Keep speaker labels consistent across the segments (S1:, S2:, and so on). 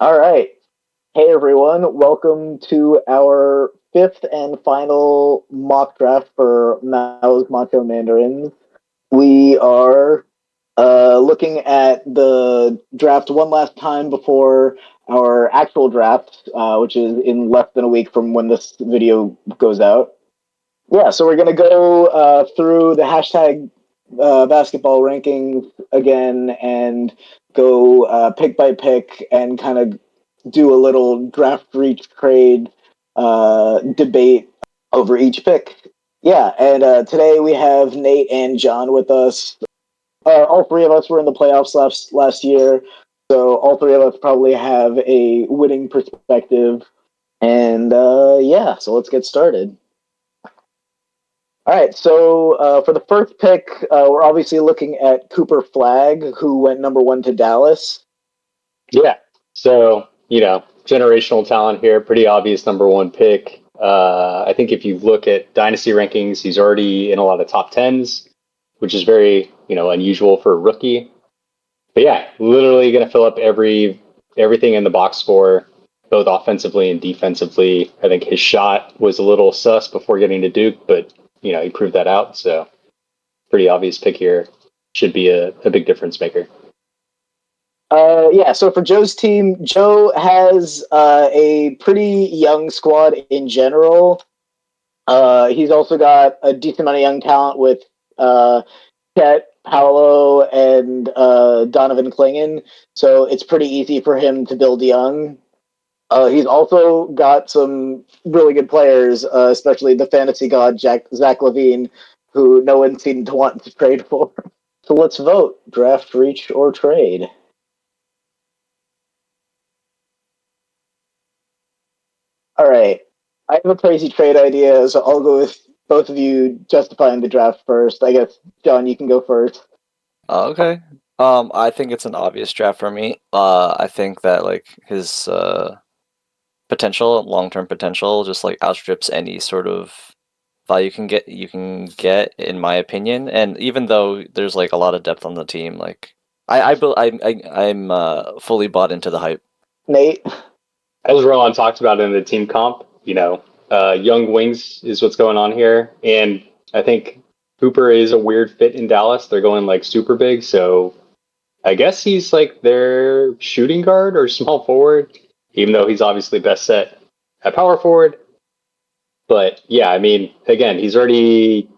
S1: All right. Hey, everyone. Welcome to our fifth and final mock draft for Mao's Macho Mandarins. We are looking at the draft one last time before our actual draft, which is in less than a week from when this video goes out. Yeah, so we're going to go through the hashtag basketball rankings again and go pick by pick and kind of do a little draft reach trade debate over each pick. Yeah, and today we have Nate and John with us. All three of us were in the playoffs last year, so all three of us probably have a winning perspective. And yeah, so let's get started. All right, so for the first pick, we're obviously looking at Cooper Flagg, who went number one to Dallas.
S2: Yeah. Generational talent here, pretty obvious number one pick. I think if you look at dynasty rankings, he's already in a lot of top tens, which is very, unusual for a rookie. But yeah, literally going to fill up everything in the box score, both offensively and defensively. I think his shot was a little sus before getting to Duke, but he proved that out. So pretty obvious pick here. Should be a big difference maker.
S1: Yeah, so for Joe's team, Joe has a pretty young squad in general. He's also got a decent amount of young talent with Chet, Paolo, and Donovan Clingan. So it's pretty easy for him to build young. He's also got some really good players, especially the fantasy god Zach Levine, who no one seemed to want to trade for. So let's vote: draft, reach, or trade. All right. I have a crazy trade idea, so I'll go with both of you justifying the draft first. I guess, John, you can go first.
S3: Okay. I think it's an obvious draft for me. I think that like his potential, long-term potential, just like outstrips any sort of value you can get, in my opinion. And even though there's like a lot of depth on the team, like I'm fully bought into the hype.
S1: Nate?
S2: As Rowan talked about in the team comp, young wings is what's going on here. And I think Hooper is a weird fit in Dallas. They're going like super big. So I guess he's like their shooting guard or small forward, even though he's obviously best set at power forward. But yeah, I mean, again, he's already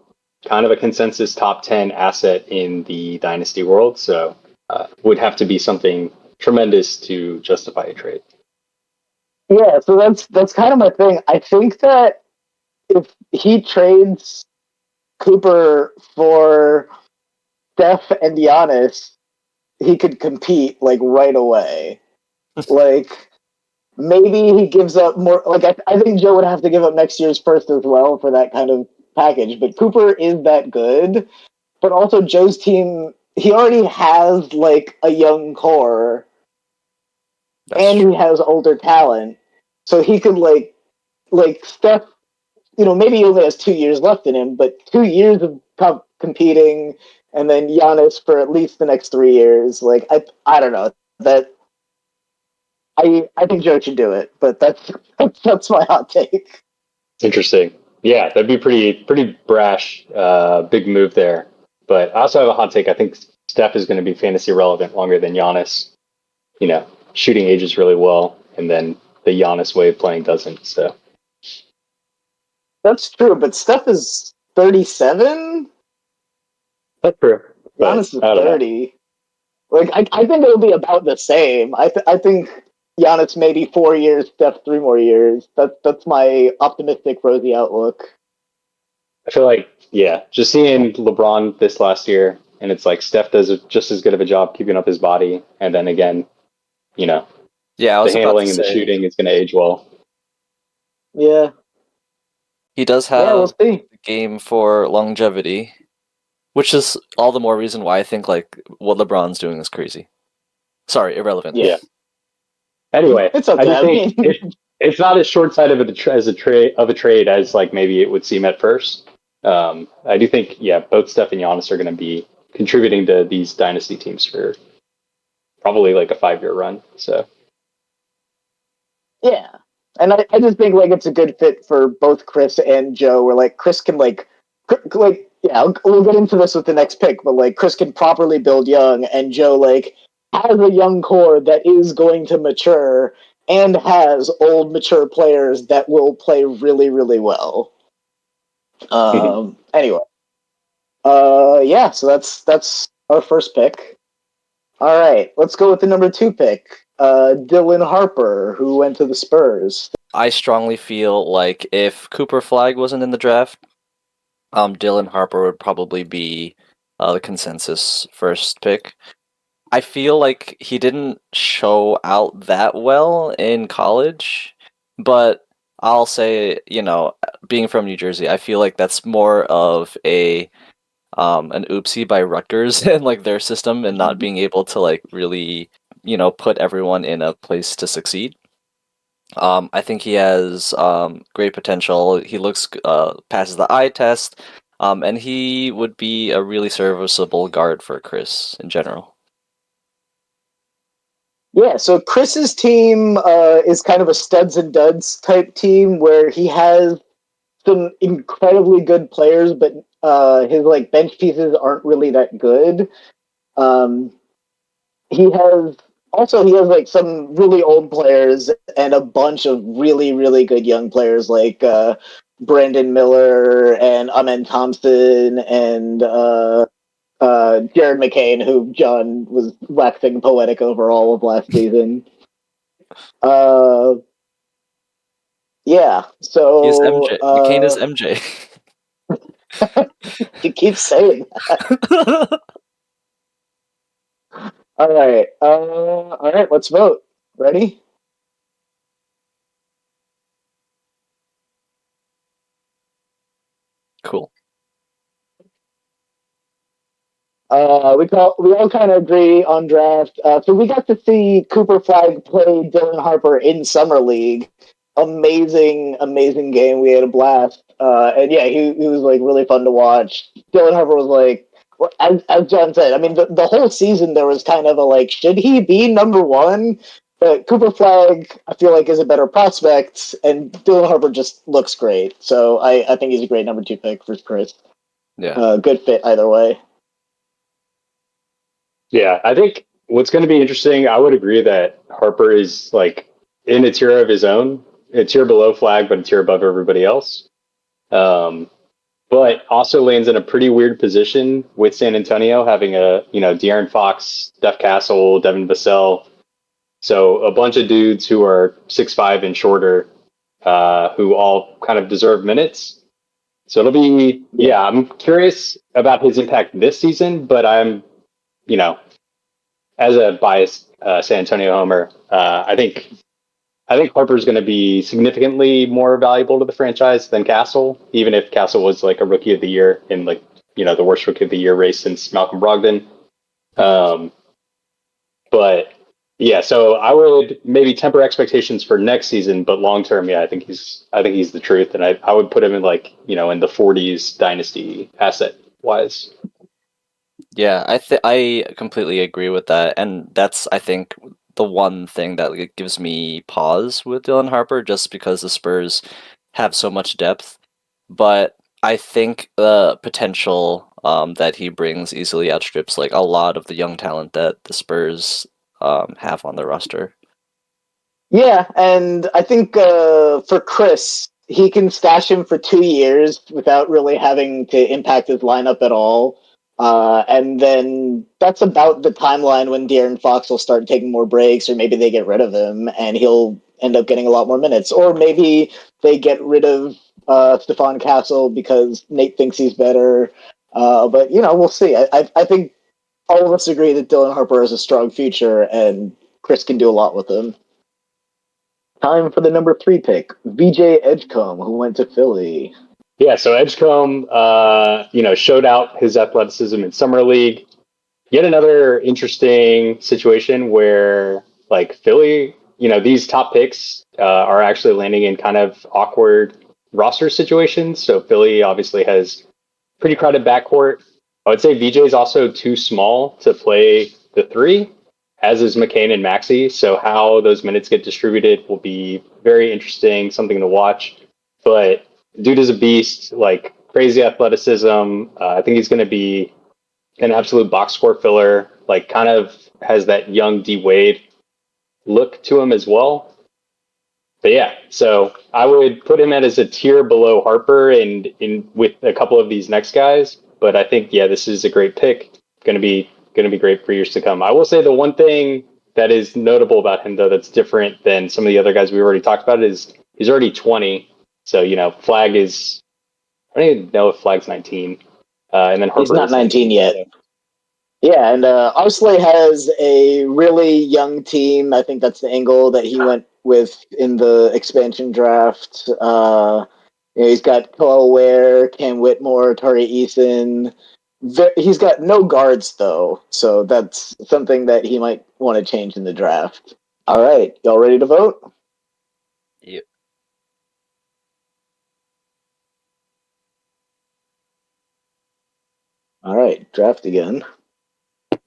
S2: kind of a consensus top 10 asset in the dynasty world. So would have to be something tremendous to justify a trade.
S1: Yeah, so that's kind of my thing. I think that if he trades Cooper for Steph and Giannis, he could compete like right away. Like maybe he gives up more. Like I think Joe would have to give up next year's first as well for that kind of package. But Cooper is that good. But also Joe's team, he already has like a young core,
S3: That's
S1: and
S3: true.
S1: he has older talent, so he could like Steph. Maybe he only has 2 years left in him, but 2 years of competing, and then Giannis for at least the next 3 years. Like I don't know that I think Joe should do it, but that's my hot take.
S2: Interesting. Yeah, that'd be pretty brash, big move there. But I also have a hot take. I think Steph is going to be fantasy relevant longer than Giannis. Shooting ages really well, and then the Giannis way of playing doesn't. So
S1: That's true, but Steph is 37.
S2: that's true. But
S1: Giannis is
S2: I don't know.
S1: 30. Like I think it'll be about the same. I think Giannis maybe 4 years, Steph 3 more years. That's my optimistic, rosy outlook.
S2: I feel like yeah, just seeing LeBron this last year, and it's like Steph does just as good of a job keeping up his body, and then again, you know,
S3: Yeah, I
S2: the
S3: was about to
S2: handling and the
S3: say
S2: shooting is going to age well.
S1: Yeah,
S3: he does
S1: yeah, we'll
S3: have
S1: see.
S3: the game for longevity, which is all the more reason why I think like what LeBron's doing is crazy. Sorry, irrelevant.
S1: Yeah,
S2: Yeah. Anyway,
S1: it's
S2: I
S1: okay.
S2: just
S1: I
S2: think
S1: mean,
S2: it's not as short sighted as a trade as like maybe it would seem at first. I do think yeah, both Steph and Giannis are going to be contributing to these dynasty teams for probably like a 5 year run. So
S1: I just think like it's a good fit for both Chris and Joe. Where like Chris can like yeah, we'll get into this with the next pick, but like Chris can properly build young, and Joe like has a young core that is going to mature and has old mature players that will play really really well. Anyway, yeah, so that's our first pick. All right, let's go with the number 2 pick, Dylan Harper, who went to the Spurs.
S3: I strongly feel like if Cooper Flag wasn't in the draft, Dylan Harper would probably be the consensus first pick. I feel like he didn't show out that well in college, but I'll say, being from New Jersey, I feel like that's more of a an oopsie by Rutgers and like their system and not being able to like really, put everyone in a place to succeed. I think he has great potential. He looks passes the eye test, and he would be a really serviceable guard for Chris in general.
S1: Yeah, so Chris's team is kind of a studs and duds type team where he has some incredibly good players, but his like bench pieces aren't really that good. Um, he has he has like some really old players and a bunch of really really good young players like Brandon Miller and Amen Thompson and Jared McCain, who John was waxing poetic over all of last season. Uh, yeah,
S3: He is
S1: so
S3: MJ. McCain is MJ.
S1: he keeps saying that. All right, let's vote. Ready?
S3: Cool.
S1: We all kind of agree on draft. So we got to see Cooper Flag play Dylan Harper in summer league. Amazing, amazing game. We had a blast. And yeah, he was like really fun to watch. Dylan Harper was like, well, as John said, I mean, the whole season there was kind of a like, should he be number one? But Cooper Flag, I feel like, is a better prospect, and Dylan Harper just looks great. So I think he's a great number 2 pick for Chris.
S3: Yeah.
S1: Good fit either way.
S2: Yeah, I think what's going to be interesting, I would agree that Harper is like in a tier of his own, a tier below Flag, but a tier above everybody else. Um, but also lands in a pretty weird position with San Antonio, having De'Aaron Fox, Steph Castle, Devin Vassell. So a bunch of dudes who are 6'5" and shorter, who all kind of deserve minutes. So it'll be,
S1: Yeah.
S2: yeah, I'm curious about his impact this season, but I'm, you know, as a biased San Antonio homer, I think Harper's going to be significantly more valuable to the franchise than Castle, even if Castle was like a rookie of the year in like the worst rookie of the year race since Malcolm Brogdon. Um, but yeah, so I would maybe temper expectations for next season, but long term, yeah, I think he's the truth, and I would put him in like in the 40s dynasty asset wise.
S3: Yeah, I completely agree with that, and that's I think the one thing that like, gives me pause with Dylan Harper, just because the Spurs have so much depth. But I think the potential that he brings easily outstrips like a lot of the young talent that the Spurs have on their roster.
S1: Yeah, and I think for Chris, he can stash him for 2 years without really having to impact his lineup at all. And then that's about the timeline when De'Aaron Fox will start taking more breaks, or maybe they get rid of him and he'll end up getting a lot more minutes. Or maybe they get rid of Stephon Castle because Nate thinks he's better. But, we'll see. I think all of us agree that Dylan Harper has a strong future and Chris can do a lot with him. Time for the number 3 pick, VJ Edgecombe, who went to Philly.
S2: Yeah, so Edgecombe, showed out his athleticism in summer league. Yet another interesting situation where like Philly, these top picks are actually landing in kind of awkward roster situations. So Philly obviously has pretty crowded backcourt. I would say VJ is also too small to play the three. as is McCain and Maxey. So how those minutes get distributed will be very interesting, something to watch. But dude is a beast, like crazy athleticism. I think he's going to be an absolute box score filler. Like kind of has that young D Wade look to him as well. But yeah, so I would put him at as a tier below Harper and in with a couple of these next guys. But I think yeah, this is a great pick. Going to be great for years to come. I will say the one thing that is notable about him though that's different than some of the other guys we already talked about is he's already 20. So you know, Flag is I don't even know if Flag's 19, and then
S1: He's
S2: Harper
S1: not
S2: is
S1: 19
S2: 19.
S1: yet.
S2: So
S1: Yeah, and Arsley has a really young team. I think that's the angle that he went with in the expansion draft. He's got Kyle Ware, Cam Whitmore, Tari Eason. He's got no guards though, so that's something that he might want to change in the draft. All right, y'all ready to vote?
S3: Yep.
S1: All right, draft again.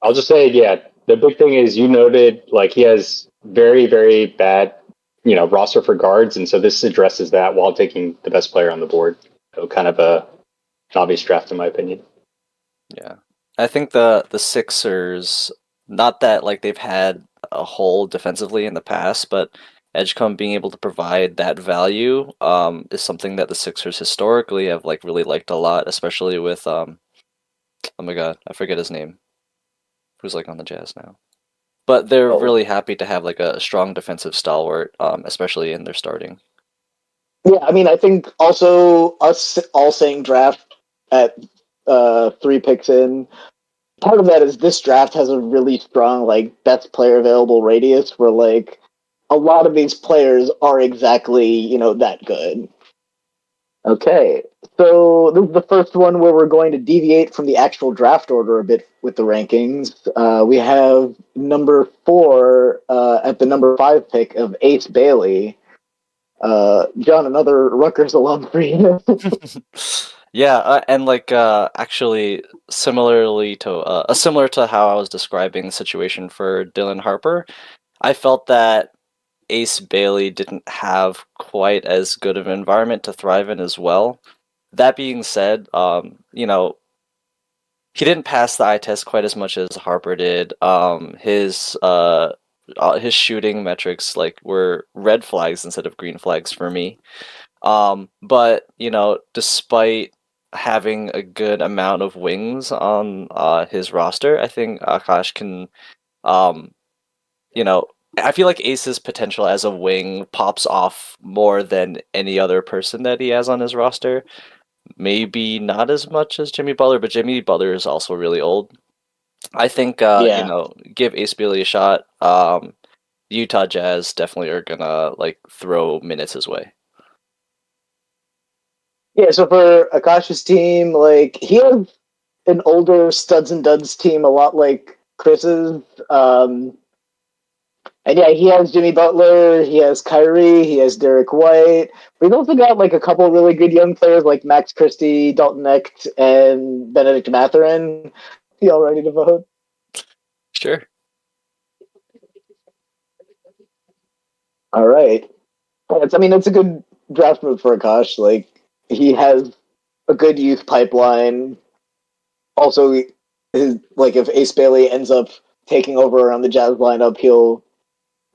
S2: I'll just say, yeah, the big thing is you noted like he has very, very bad, roster for guards, and so this addresses that while taking the best player on the board. So kind of an obvious draft in my opinion.
S3: Yeah. I think the Sixers, not that like they've had a hole defensively in the past, but Edgecombe being able to provide that value is something that the Sixers historically have like really liked a lot, especially with oh my god, I forget his name. Who's like on the Jazz now. But they're
S1: Oh,
S3: really happy to have like a strong defensive stalwart, especially in their starting.
S1: yeah. I mean, I think also us all saying draft at 3 picks in. Part of that is this draft has a really strong like best player available radius where like a lot of these players are exactly that good. Okay, so this is the first one where we're going to deviate from the actual draft order a bit with the rankings. We have number 4 at the number 5 pick of Ace Bailey. John, another Rutgers alum for you.
S3: Yeah, and like actually similar to how I was describing the situation for Dylan Harper, I felt that Ace Bailey didn't have quite as good of an environment to thrive in as well. That being said, he didn't pass the eye test quite as much as Harper did. His shooting metrics like were red flags instead of green flags for me. But despite having a good amount of wings on his roster, I think Akash can, um, you know, I feel like Ace's potential as a wing pops off more than any other person that he has on his roster. Maybe not as much as Jimmy Butler, but Jimmy Butler is also really old. I think,
S1: Yeah.
S3: give Ace Bailey a shot. Utah Jazz definitely are gonna like throw minutes his way.
S1: Yeah, so for Akash's team, like he has an older studs and duds team, a lot like Chris's. Um, and yeah, he has Jimmy Butler, he has Kyrie, he has Derek White. But he's also got like a couple really good young players like Max Christie, Dalton Necht, and Benedict Mathurin. Y'all ready to vote?
S3: Sure.
S1: All right. It's a good draft move for Akash. Like he has a good youth pipeline. Also, like if Ace Bailey ends up taking over on the Jazz lineup, he'll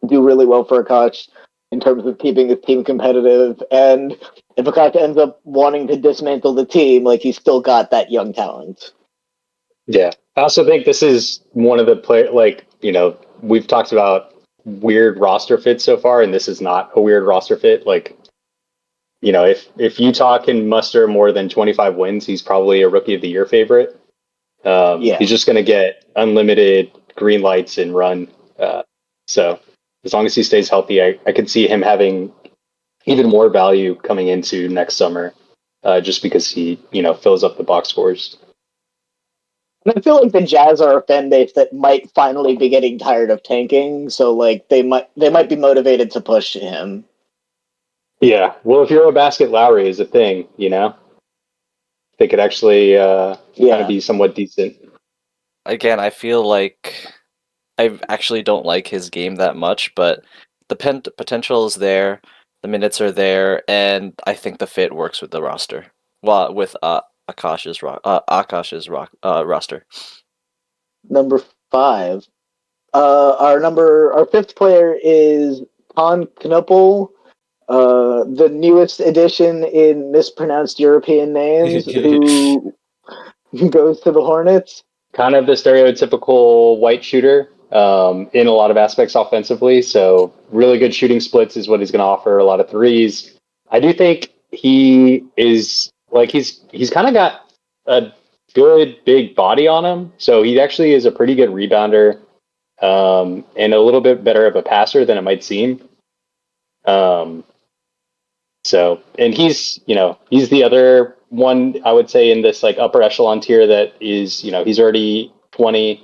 S1: do really well for Akash in terms of keeping his team competitive. And if Akash ends up wanting to dismantle the team, like he's still got that young talent.
S2: Yeah, I also think this is one of the play like we've talked about weird roster fits so far, and this is not a weird roster fit. Like if Utah can muster more than 25 wins, he's probably a rookie of the year favorite.
S1: Yeah.
S2: He's just going to get unlimited green lights and run. So as long as he stays healthy, I could see him having even more value coming into next summer, just because he fills up the box scores.
S1: And I feel like the Jazz are a fan base that might finally be getting tired of tanking, so like they might be motivated to push him.
S2: Yeah, well, if Eurobasket Lowry is a thing, they could actually kind of
S1: Yeah.
S2: be somewhat decent.
S3: Again, I feel like I actually don't like his game that much, but the potential is there, the minutes are there, and I think the fit works with the roster. Well, with Akash's roster.
S1: Number 5. Our fifth player is Con Knupel, the newest addition in mispronounced European names, who goes to the Hornets.
S2: Kind of the stereotypical white shooter in a lot of aspects offensively. So really good shooting splits is what he's going to offer. A lot of threes. I do think he is like he's kind of got a good big body on him. So he actually is a pretty good rebounder and a little bit better of a passer than it might seem. Um, so, and he's the other one I would say in this like upper echelon tier that is, he's already 20,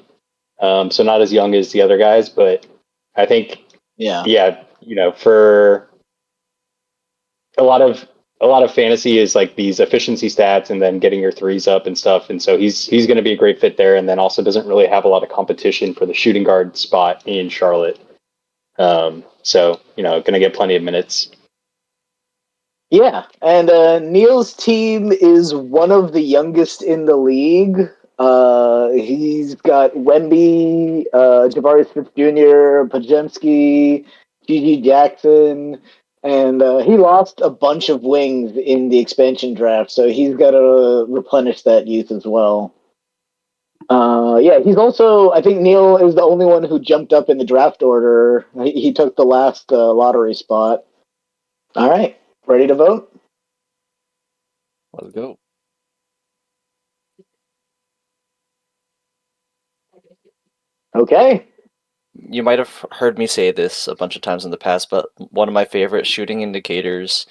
S2: so not as young as the other guys, but I think,
S1: Yeah.
S2: yeah, for a lot of fantasy is like these efficiency stats and then getting your threes up and stuff, and so he's going to be a great fit there, and then also doesn't really have a lot of competition for the shooting guard spot in Charlotte, so going to get plenty of minutes.
S1: Yeah, and Neil's team is one of the youngest in the league. He's got Wemby, Jabari Smith Jr., Pajemski, Gigi Jackson, and he lost a bunch of wings in the expansion draft, so he's got to replenish that youth as well. Yeah, he's also, I think Neil is the only one who jumped up in the draft order. He took the last lottery spot. All right, ready to vote?
S3: Let's go.
S1: Okay.
S3: You might have heard me say this a bunch of times in the past, but one of my favorite shooting indicators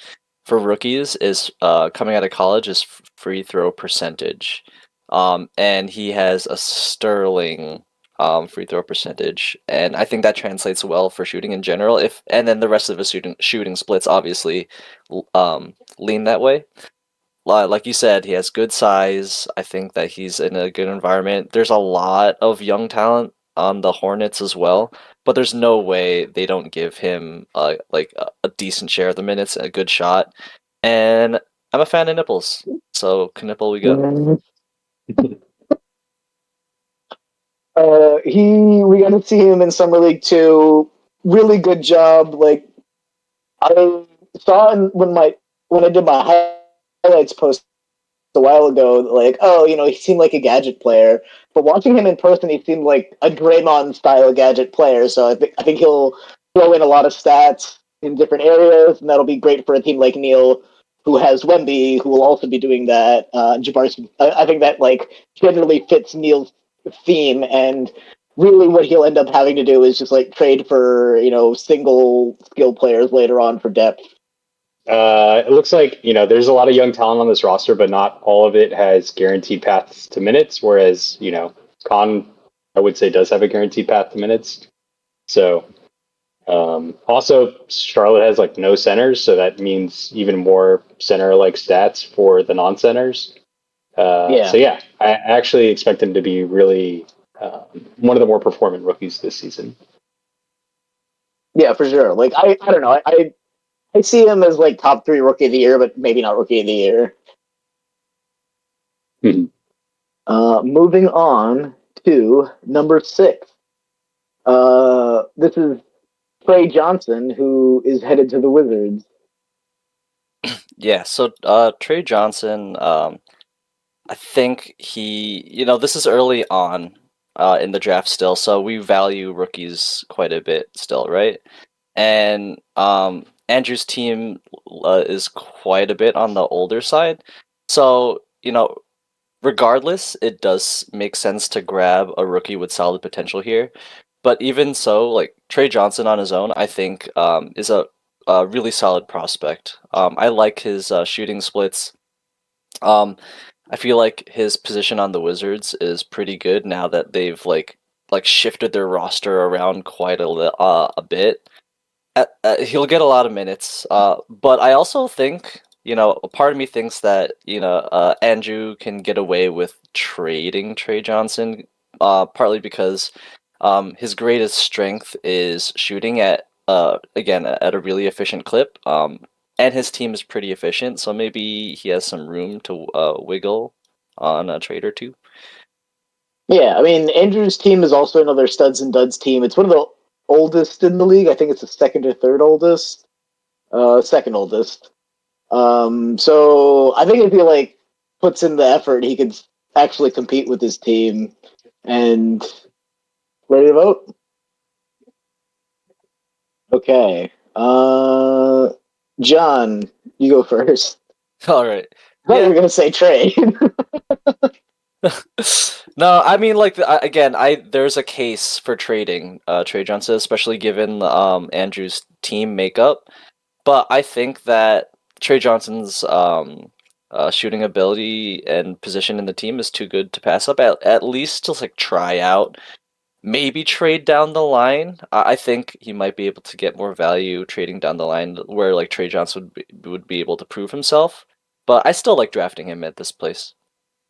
S3: for rookies is coming out of college is free throw percentage. And he has a sterling free throw percentage, and I think that translates well for shooting in general. And then the rest of his shooting splits obviously lean that way. Like you said, he has good size. I think that he's in a good environment. There's a lot of young talent on the Hornets as well, but there's no way they don't give him a decent share of the minutes and a good shot. And I'm a fan of nipples, so Knipple we go.
S1: We got to see him in summer league too. Really good job. Like I saw when I did my highlights post a while ago, like, oh, he seemed like a gadget player. But watching him in person, he seemed like a Draymond style gadget player. So I think he'll throw in a lot of stats in different areas, and that'll be great for a team like Neil, who has Wemby, who will also be doing that. Jabari, I think that like generally fits Neil's theme, and really what he'll end up having to do is just like trade for single skill players later on for depth.
S2: It looks like there's a lot of young talent on this roster, but not all of it has guaranteed paths to minutes. Whereas Con, I would say, does have a guaranteed path to minutes. So also Charlotte has like no centers, so that means even more center like stats for the non centers.
S1: Yeah.
S2: So yeah, I actually expect him to be really one of the more performant rookies this season.
S1: Yeah, for sure. Like I don't know. I see him as like top 3 rookie of the year, but maybe not rookie of the year.
S2: Mhm.
S1: Moving on to number 6. This is Trey Johnson, who is headed to the Wizards.
S3: Yeah, so Trey Johnson, I think this is early on in the draft still, so we value rookies quite a bit still, right? And Andrew's team is quite a bit on the older side. So, regardless, it does make sense to grab a rookie with solid potential here. But even so, like Trey Johnson on his own, I think is a really solid prospect. I like his shooting splits. I feel like his position on the Wizards is pretty good now that they've shifted their roster around quite a bit. He'll get a lot of minutes, but I also think a part of me thinks that Andrew can get away with trading Trey Johnson, partly because His greatest strength is shooting at again at a really efficient clip. And his team is pretty efficient, so maybe he has some room to wiggle on a trade or two.
S1: Yeah, I mean, Andrew's team is also another studs and duds team. It's one of the oldest in the league. I think it's the second or third oldest. Second oldest. So I think if he like puts in the effort, he could actually compete with his team. And ready to vote? Okay. John, you go first.
S3: All right.
S1: I thought you
S3: Yeah.
S1: were gonna say trade.
S3: No, I mean like again, I there's a case for trading Trey Johnson, especially given Andrew's team makeup. But I think that Trey Johnson's shooting ability and position in the team is too good to pass up. At least to like try out, maybe trade down the line. I think he might be able to get more value trading down the line, where like Trey Johnson would be able to prove himself. But I still like drafting him at this place.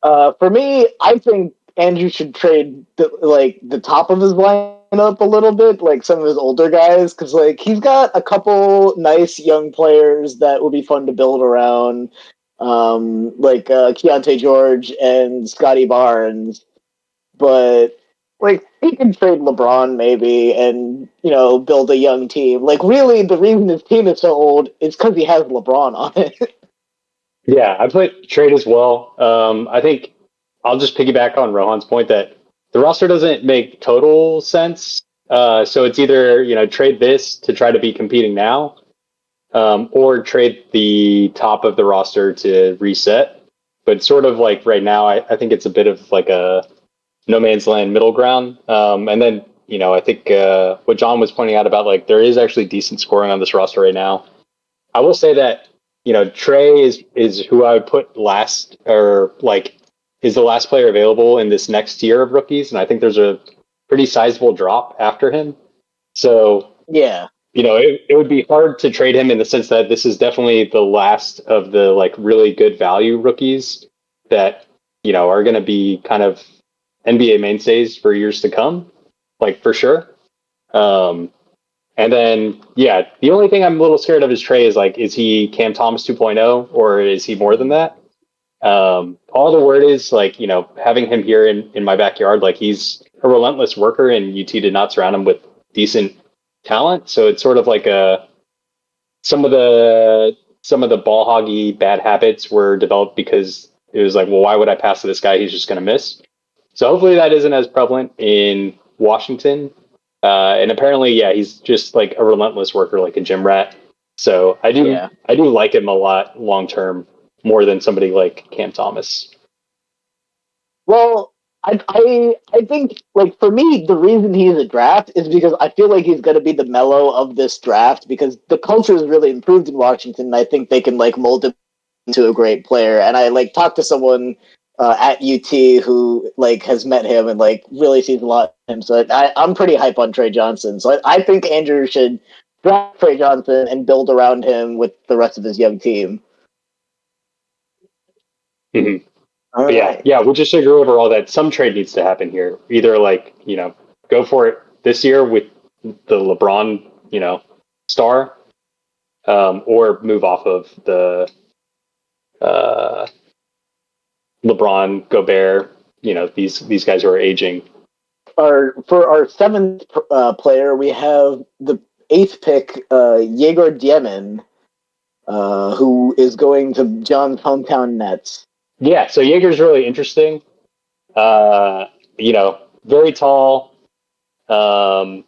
S1: For me, I think Andrew should trade the top of his lineup a little bit, like some of his older guys, because like he's got a couple nice young players that would be fun to build around, like Keontae George and Scotty Barnes. But like he can trade LeBron maybe, and build a young team. Like really, the reason his team is so old is because he has LeBron on it.
S2: Yeah, I put trade as well. I think I'll just piggyback on Rohan's point that the roster doesn't make total sense. So it's either trade this to try to be competing now, or trade the top of the roster to reset. But sort of like right now, I think it's a bit of like a no man's land middle ground. And then I think what John was pointing out about like there is actually decent scoring on this roster right now. I will say that Trey is who I would put last, or like is the last player available in this next tier of rookies, and I think there's a pretty sizable drop after him. So
S1: Yeah,
S2: it would be hard to trade him in the sense that this is definitely the last of the like really good value rookies that are going to be kind of NBA mainstays for years to come, like for sure. Um, and then, yeah, the only thing I'm a little scared of is Trey is like, is he Cam Thomas 2.0 or is he more than that? All the word is like, having him here in my backyard, like he's a relentless worker and UT did not surround him with decent talent. So it's sort of like some of the ball hoggy bad habits were developed because it was like, well, why would I pass to this guy? He's just going to miss. So hopefully that isn't as prevalent in Washington. And apparently, yeah, he's just like a relentless worker, like a gym rat. So
S1: yeah.
S2: I do like him a lot long term, more than somebody like Cam Thomas.
S1: Well, I think like for me, the reason he's a draft is because I feel like he's going to be the mellow of this draft because the culture has really improved in Washington. And I think they can like mold him into a great player. And I like talked to someone at UT who like has met him and like really sees a lot of him. So I'm pretty hype on Trey Johnson. So I think Andrew should draft Trey Johnson and build around him with the rest of his young team.
S2: Mm-hmm.
S1: All
S2: But yeah,
S1: right.
S2: yeah, we'll just agree overall that some trade needs to happen here. Either like go for it this year with the LeBron star, or move off of the uh, LeBron, Gobert, these guys who are aging.
S1: For our seventh player, we have the eighth pick, Yegor Diemen, who is going to John's hometown Nets.
S2: Yeah, so Jaeger's really interesting. Uh, very tall. Um,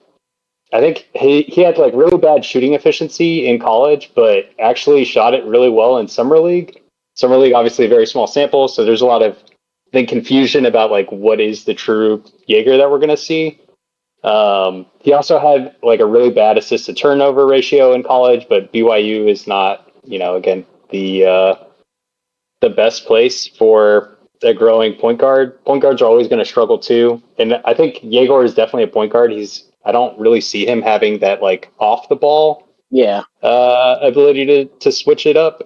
S2: I think he had like really bad shooting efficiency in college, but actually shot it really well in summer league. Summer league, obviously, a very small sample, so there's a lot of I think confusion about like what is the true Jaeger that we're going to see. He also had like a really bad assist to turnover ratio in college, but BYU is not, again the best place for a growing point guard. Point guards are always going to struggle too, and I think Yegor is definitely a point guard. I don't really see him having that like off the ball
S1: Yeah,
S2: ability to switch it up.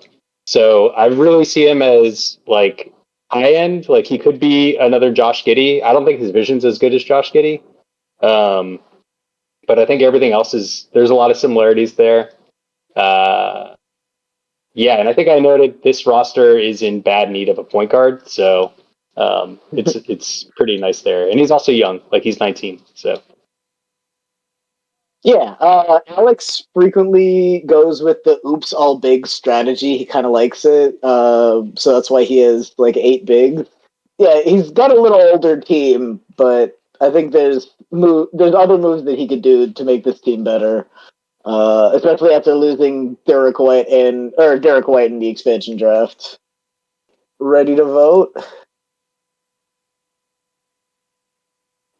S2: So I really see him as like high end. Like he could be another Josh Giddey. I don't think his vision's as good as Josh Giddey. Um, but I think everything else is there's a lot of similarities there. Uh, yeah, and I think I noted this roster is in bad need of a point guard, so it's pretty nice there. And he's also young, like he's 19. So
S1: Yeah, Alex frequently goes with the "oops, all big" strategy. He kind of likes it, so that's why he has like 8 bigs. Yeah, he's got a little older team, but I think there's other moves that he could do to make this team better. Especially after losing Derek White in the expansion draft. Ready to vote?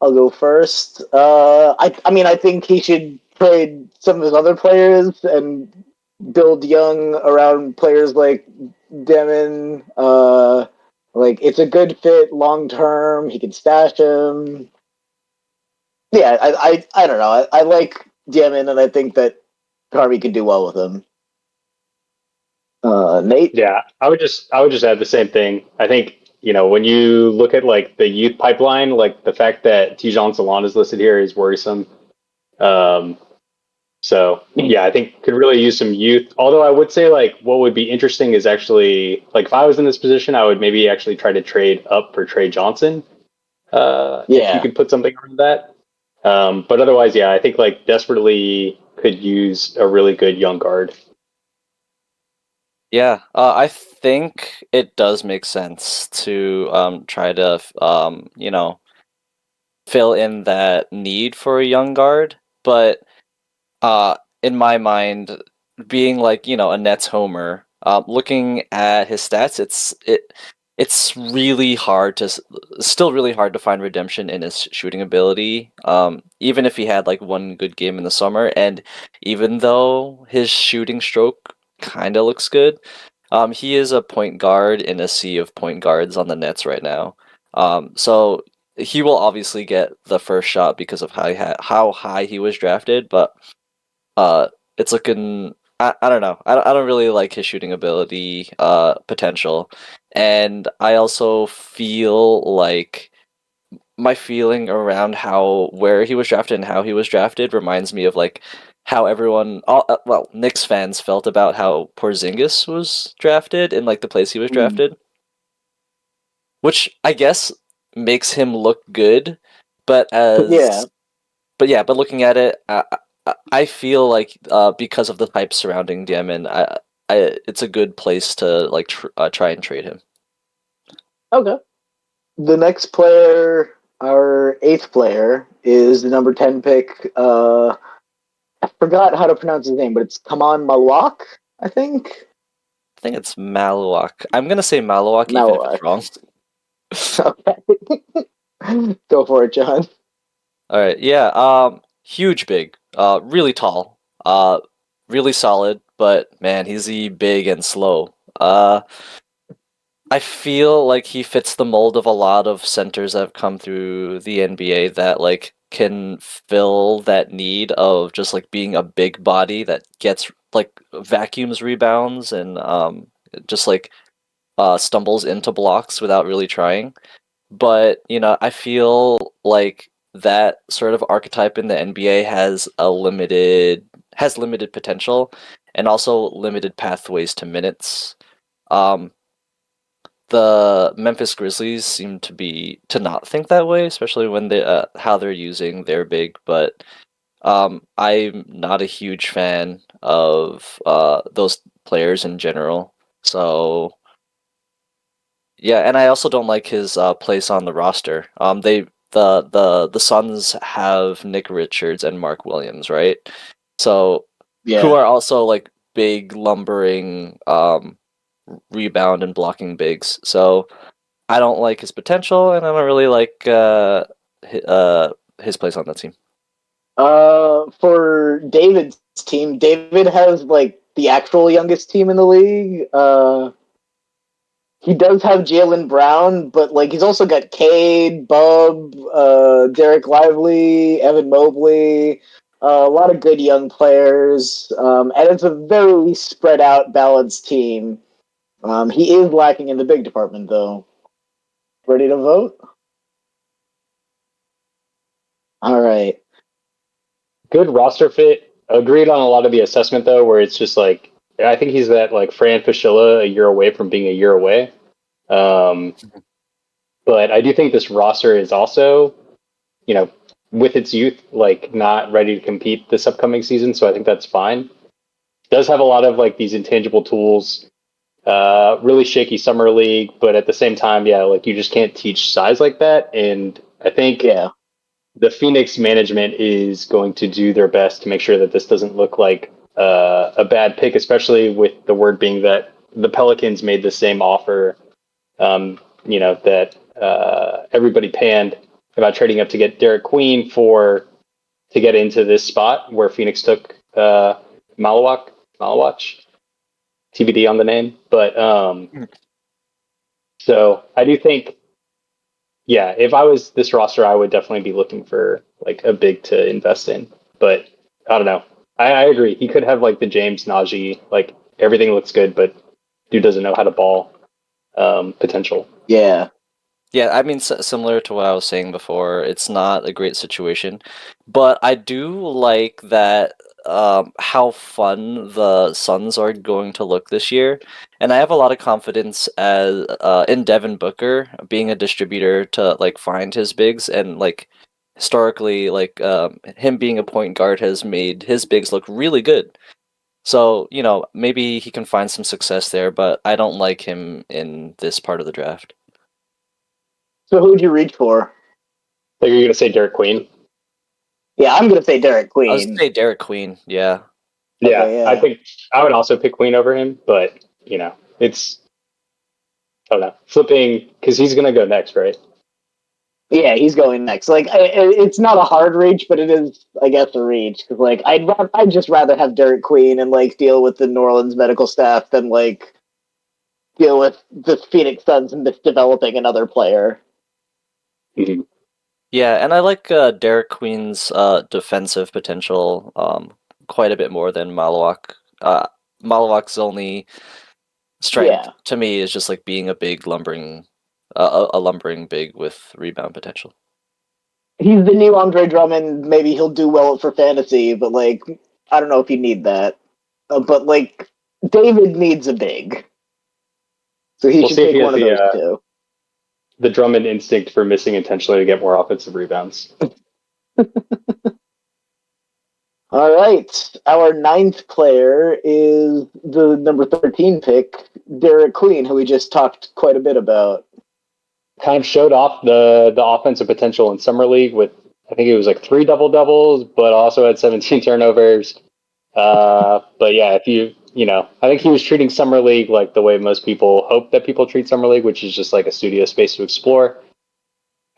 S1: I'll go first. I mean, I think he should trade some of his other players and build young around players like Demon. Like it's a good fit long term. He can stash him. Yeah, I don't know. I like Demon, and I think that Harvey could do well with him. Nate.
S2: yeah, I would just add the same thing. I think when you look at like the youth pipeline, like the fact that Tijon Salon is listed here is worrisome. Um, So yeah, I think could really use some youth. Although I would say like what would be interesting is actually like if I was in this position, I would maybe actually try to trade up for Trey Johnson. If you
S1: Yeah.
S2: could put something around that. But otherwise, yeah, I think like desperately could use a really good young guard.
S3: Yeah, I think it does make sense to try to fill in that need for a young guard, but in my mind, being like a Nets homer, looking at his stats, it's really hard to still really hard to find redemption in his shooting ability. Even if he had like one good game in the summer, and even though his shooting stroke kind of looks good, he is a point guard in a sea of point guards on the Nets right now. So he will obviously get the first shot because of how high he was drafted, but uh, it's looking. I don't know. I don't really like his shooting ability potential, and I also feel like my feeling around how where he was drafted and how he was drafted reminds me of like how well, Knicks fans felt about how Porzingis was drafted in like the place he was
S1: Mm.
S3: drafted, which I guess makes him look good, but
S1: Yeah.
S3: but looking at it, I feel like because of the hype surrounding Diamond, it's a good place to like try and trade him.
S1: Okay. The next player, our eighth player, is the number 10 pick. I forgot how to pronounce his name, but it's Kaman Malak, I think.
S3: I think it's Maluak. I'm gonna say Maluak even if it's
S1: Malak.
S3: wrong.
S1: Okay. Go for it, John.
S3: All right, yeah. Huge, big, really tall, really solid. But man, he's big and slow. I feel like he fits the mold of a lot of centers that have come through the NBA that like can fill that need of just like being a big body that gets like vacuums rebounds and just like stumbles into blocks without really trying. But I feel like that sort of archetype in the NBA has limited potential and also limited pathways to minutes. Um, the Memphis Grizzlies seem to not think that way, especially when they how they're using their big. But I'm not a huge fan of those players in general. So yeah, and I also don't like his place on the roster. The Suns have Nick Richards and Mark Williams, right? So who
S1: Yeah.
S3: are also like big lumbering rebound and blocking bigs. So I don't like his potential, and I don't really like his place on that team.
S1: For David's team, David has like the actual youngest team in the league. He does have Jalen Brown, but like he's also got Cade, Bub, Derek Lively, Evan Mobley, a lot of good young players, and it's a very spread out, balanced team. He is lacking in the big department, though. Ready to vote? All right.
S2: Good roster fit. Agreed on a lot of the assessment though, where it's just like I think he's that like Fran Fischilla a year away from being a year away. Um, but I do think this roster is also, you know, with its youth, like not ready to compete this upcoming season. So I think that's fine. It does have a lot of like these intangible tools. Really shaky summer league, but at the same time, yeah, like you just can't teach size like that. And I think
S1: Yeah.
S2: the Phoenix management is going to do their best to make sure that this doesn't look like a bad pick, especially with the word being that the Pelicans made the same offer, that everybody panned about trading up to get Derek Queen to get into this spot where Phoenix took Malawak, TBD on the name. But so I do think, yeah, if I was this roster, I would definitely be looking for like a big to invest in. But I don't know. I agree. He could have like the James Najee, like everything looks good, but dude doesn't know how to ball potential.
S1: Yeah.
S3: Yeah, I mean, similar to what I was saying before, it's not a great situation, but I do like that how fun the Suns are going to look this year, and I have a lot of confidence as in Devin Booker being a distributor to like find his bigs and like historically like him being a point guard has made his bigs look really good. So, maybe he can find some success there, but I don't like him in this part of the draft.
S1: So who would you reach for?
S2: Like you're gonna say Derek Queen?
S1: Yeah, I'm gonna say Derek
S3: I was
S1: Queen.
S3: say Derek Queen. Yeah.
S2: Yeah,
S1: Okay,
S2: I
S1: yeah.
S2: think I would also pick Queen over him, but it's I don't know flipping because he's gonna go next, right?
S1: Yeah, he's going next. Like, it's not a hard reach, but it is, I guess, a reach. Because, like, I'd just rather have Derek Queen and like deal with the New Orleans medical staff than like deal with the Phoenix Suns and developing another player.
S2: Mm-hmm.
S3: Yeah, and I like Derek Queen's defensive potential quite a bit more than Malawak. Malawak's only strength
S1: Yeah,
S3: to me is just like being a big lumbering, a lumbering big with rebound potential.
S1: he's the new Andre Drummond. Maybe he'll do well for fantasy, but like, I don't know if you need that. But like, David needs a big, so he
S2: We'll
S1: should
S2: see if he
S1: take
S2: has
S1: one of those two.
S2: the Drummond instinct for missing intentionally to get more offensive rebounds.
S1: All right. Our ninth player is the number 13 pick, Derek Queen, who we just talked quite a bit about.
S2: Kind of showed off the offensive potential in summer league with I think it was like three double doubles, but also had 17 turnovers. But yeah, if I think he was treating summer league like the way most people hope that people treat summer league, which is just like a studio space to explore.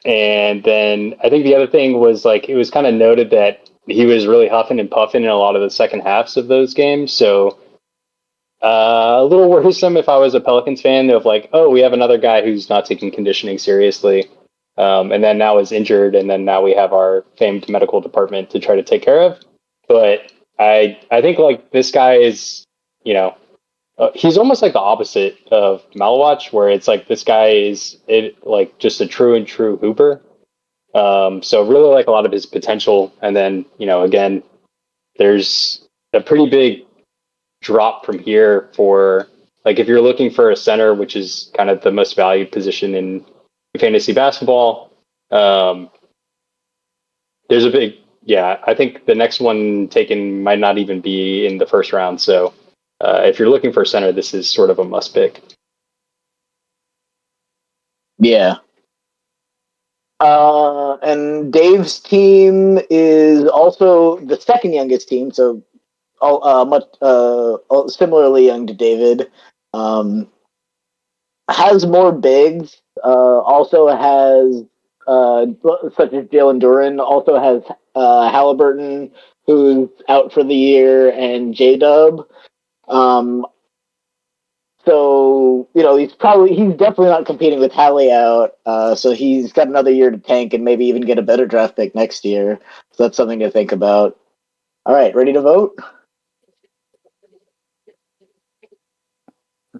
S2: And then I think the other thing was like it was kind of noted that he was really huffing and puffing in a lot of the second halves of those games. So a little worrisome if I was a Pelicans fan of like, oh, we have another guy who's not taking conditioning seriously, and then now is injured, and then now we have our famed medical department to try to take care of. But I think like this guy is, you know, he's almost like the opposite of Malwatch, where it's like this guy is it like just a true and true hooper. So really like a lot of his potential, and then again, there's a pretty big drop from here for like if you're looking for a center, which is kind of the most valued position in fantasy basketball. Um, there's a big yeah. I think the next one taken might not even be in the first round. So if you're looking for a center, this is sort of a must pick.
S1: Yeah. And Dave's team is also the second youngest team, so much similarly young to David. Um, has more bigs. Also has such as Jalen Duran. Also has Halliburton, who's out for the year, and J Dub. Um, so he's definitely not competing with Hallie out. So he's got another year to tank and maybe even get a better draft pick next year. So that's something to think about. All right, ready to vote?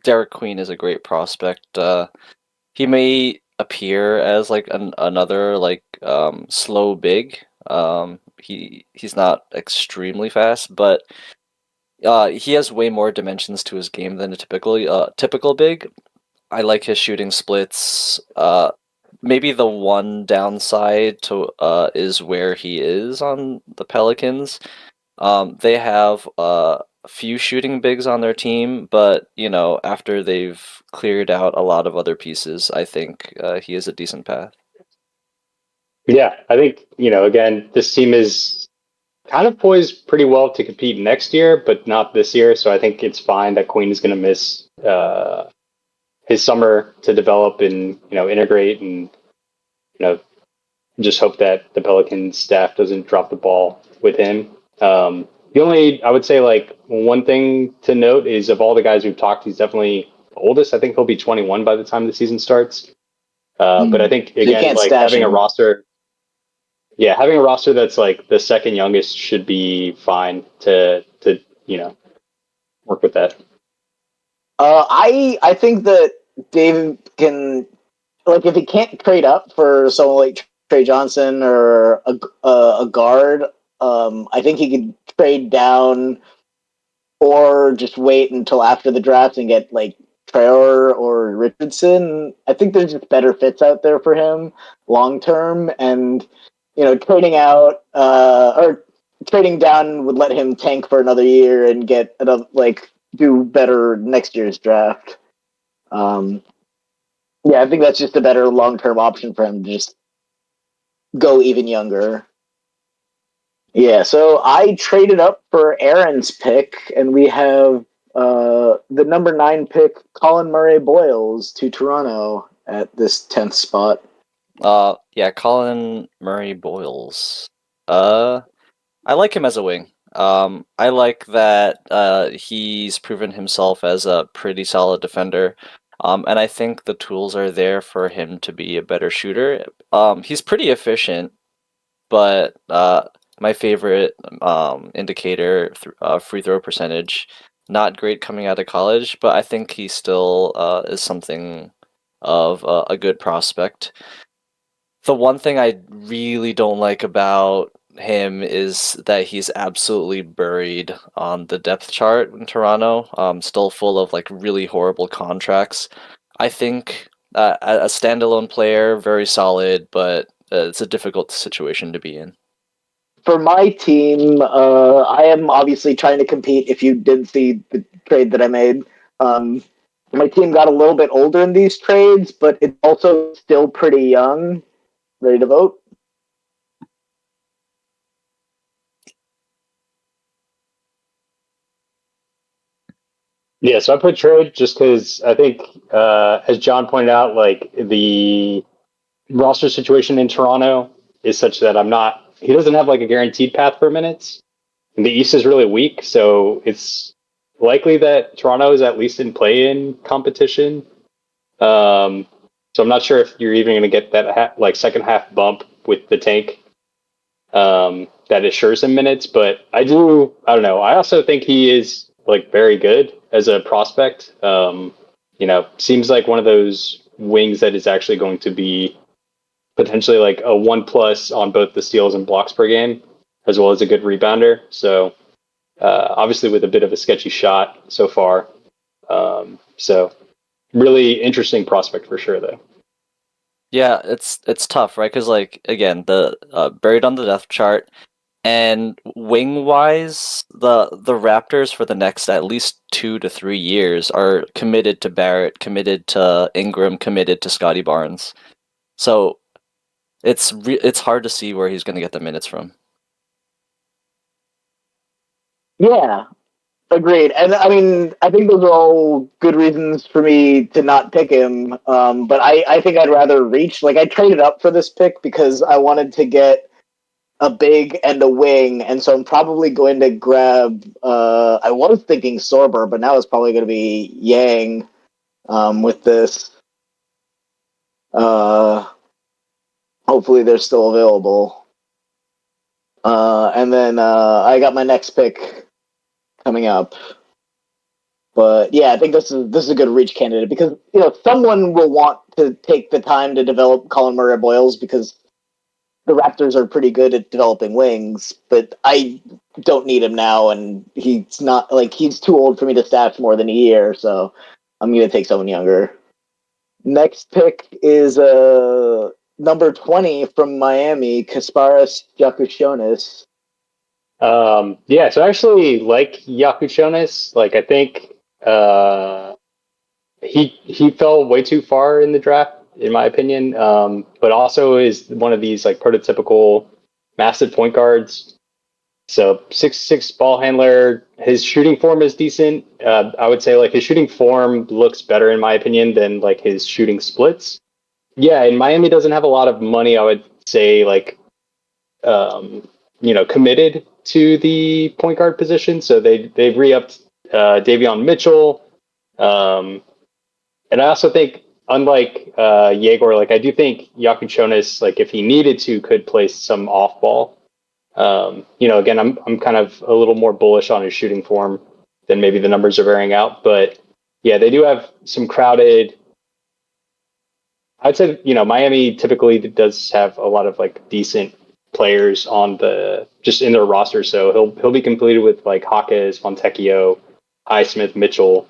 S3: Derek Queen is a great prospect. He may appear as like another like slow big, He's not extremely fast, but he has way more dimensions to his game than a typical big. I like his shooting splits. Maybe the one downside to is where he is on the Pelicans. They have a few shooting bigs on their team, but after they've cleared out a lot of other pieces, I think he is a decent path.
S2: Yeah, I think, again, this team is kind of poised pretty well to compete next year, but not this year. So I think it's fine that Queen is going to miss his summer to develop and integrate, and you know just hope that the Pelicans staff doesn't drop the ball with him. The only I would say like one thing to note is of all the guys we've talked, he's definitely the oldest. I think he'll be 21 by the time the season starts. But I think
S1: So you
S2: again,
S1: can't
S2: like
S1: stash
S2: having a
S1: him.
S2: roster, yeah, having a roster that's like the second youngest should be fine to work with that.
S1: I think that David can, like, if he can't trade up for someone like Trey Johnson or a guard, I think he could trade down or just wait until after the draft and get like Traore or Richardson. I think there's just better fits out there for him long term, and trading out or trading down would let him tank for another year and get another, like, do better next year's draft. Um, yeah, I think that's just a better long term option for him to just go even younger. Yeah, so I traded up for Aaron's pick, and we have the number 9 pick, Colin Murray Boyles, to Toronto at this 10th spot.
S3: Yeah, Colin Murray Boyles. Uh, I like him as a wing. I like that he's proven himself as a pretty solid defender. And I think the tools are there for him to be a better shooter. He's pretty efficient, but my favorite indicator, free throw percentage, not great coming out of college, but I think he still is something of a good prospect. The one thing I really don't like about him is that he's absolutely buried on the depth chart in Toronto, still full of like really horrible contracts. I think a standalone player, very solid, but it's a difficult situation to be in.
S1: For my team, I am obviously trying to compete. If you did see the trade that I made, um, my team got a little bit older in these trades, but it's also still pretty young. Ready to vote?
S2: Yeah, so I put trade just because I think, as John pointed out, like the roster situation in Toronto is such that I'm not. He doesn't have like a guaranteed path for minutes. And the East is really weak, so it's likely that Toronto is at least in play-in competition. Um, so I'm not sure if you're even going to get that like second half bump with the tank that assures him minutes. But I do. I don't know. I also think he is like very good as a prospect. Seems like one of those wings that is actually going to be potentially like a 1+ on both the steals and blocks per game, as well as a good rebounder. So obviously with a bit of a sketchy shot so far. So really interesting prospect for sure, though.
S3: Yeah, it's tough, right? Because like again, the buried on the depth chart, and wing wise, the Raptors for the next at least 2 to 3 years are committed to Barrett, committed to Ingram, committed to Scotty Barnes. So it's hard to see where he's going to get the minutes from.
S1: Yeah, agreed. And I mean, I think those are all good reasons for me to not pick him. But I think I'd rather reach. Like, I traded up for this pick because I wanted to get a big and a wing, and so I'm probably going to grab. I was thinking Sorber, but now it's probably going to be Yang with this. Uh, hopefully, they're still available. And then I got my next pick coming up. But yeah, I think this is a good reach candidate because someone will want to take the time to develop Colin Murray Boyles because the Raptors are pretty good at developing wings, but I don't need him now, and he's not like he's too old for me to stash more than a year, so I'm gonna take someone younger. Next pick is number 20 from Miami, Kasparas Jakushonis.
S2: Yeah, so I actually like Yakuchonis. Like I think uh, he fell way too far in the draft, in my opinion. But also is one of these like prototypical massive point guards. So 6'6" ball handler. His shooting form is decent. I would say like his shooting form looks better in my opinion than like his shooting splits. Yeah, and Miami doesn't have a lot of money. I would say like um, committed to the point guard position. So they've re-upped Davion Mitchell, um, and I also think unlike Yegor, like I do think Yakuchonis, like if he needed to, could play some off ball. Again, I'm kind of a little more bullish on his shooting form than maybe the numbers are bearing out, but yeah, they do have some crowded. I'd say Miami typically does have a lot of like decent players on the just in their roster, so he'll be completed with like Hawkes, Fontecchio, Highsmith, Mitchell.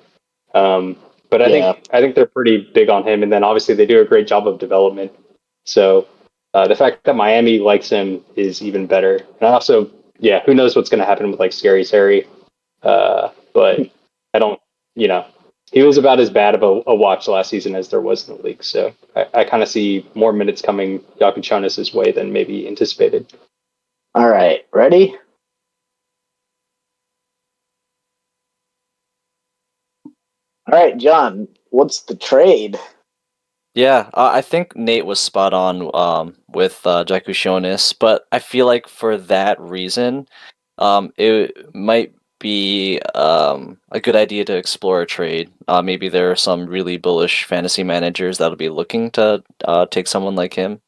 S2: Um, but
S1: Yeah.
S2: I think they're pretty big on him, and then obviously they do a great job of development. So the fact that Miami likes him is even better. And I also, yeah, who knows what's going to happen with like Scary Terry? But I don't, you know, he was about as bad of a watch last season as there was in the league. So I kind of see more minutes coming Yakuchonis' way than maybe anticipated.
S1: All right, ready? All right, John, what's the trade?
S3: Yeah, I think Nate was spot on with Jakushonis, but I feel like for that reason, it might be a good idea to explore a trade. Maybe there are some really bullish fantasy managers that'll be looking to take someone like him.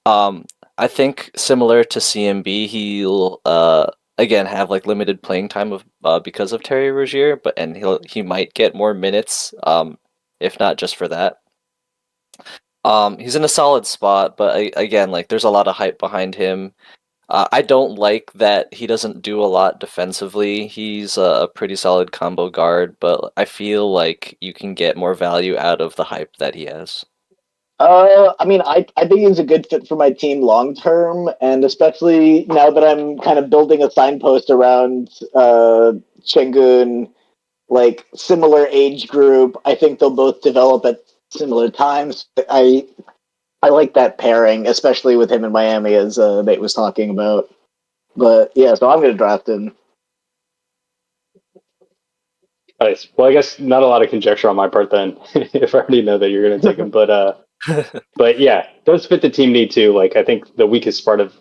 S3: Um, I think similar to CMB, he'll again have like limited playing time of because of Terry Rozier, but and he might get more minutes, if not just for that. He's in a solid spot, but again, like there's a lot of hype behind him. I don't like that he doesn't do a lot defensively. He's a pretty solid combo guard, but I feel like you can get more value out of the hype that he has.
S1: I mean, I think he's a good fit for my team long term, and especially now that I'm kind of building a signpost around Chengun, like similar age group. I think they'll both develop at similar times. I like that pairing, especially with him in Miami, as Nate was talking about. But yeah, so I'm going to draft him.
S2: Nice. Well, I guess not a lot of conjecture on my part then, if I already know that you're going to take him. But yeah, those fit the team need too. Like I think the weakest part of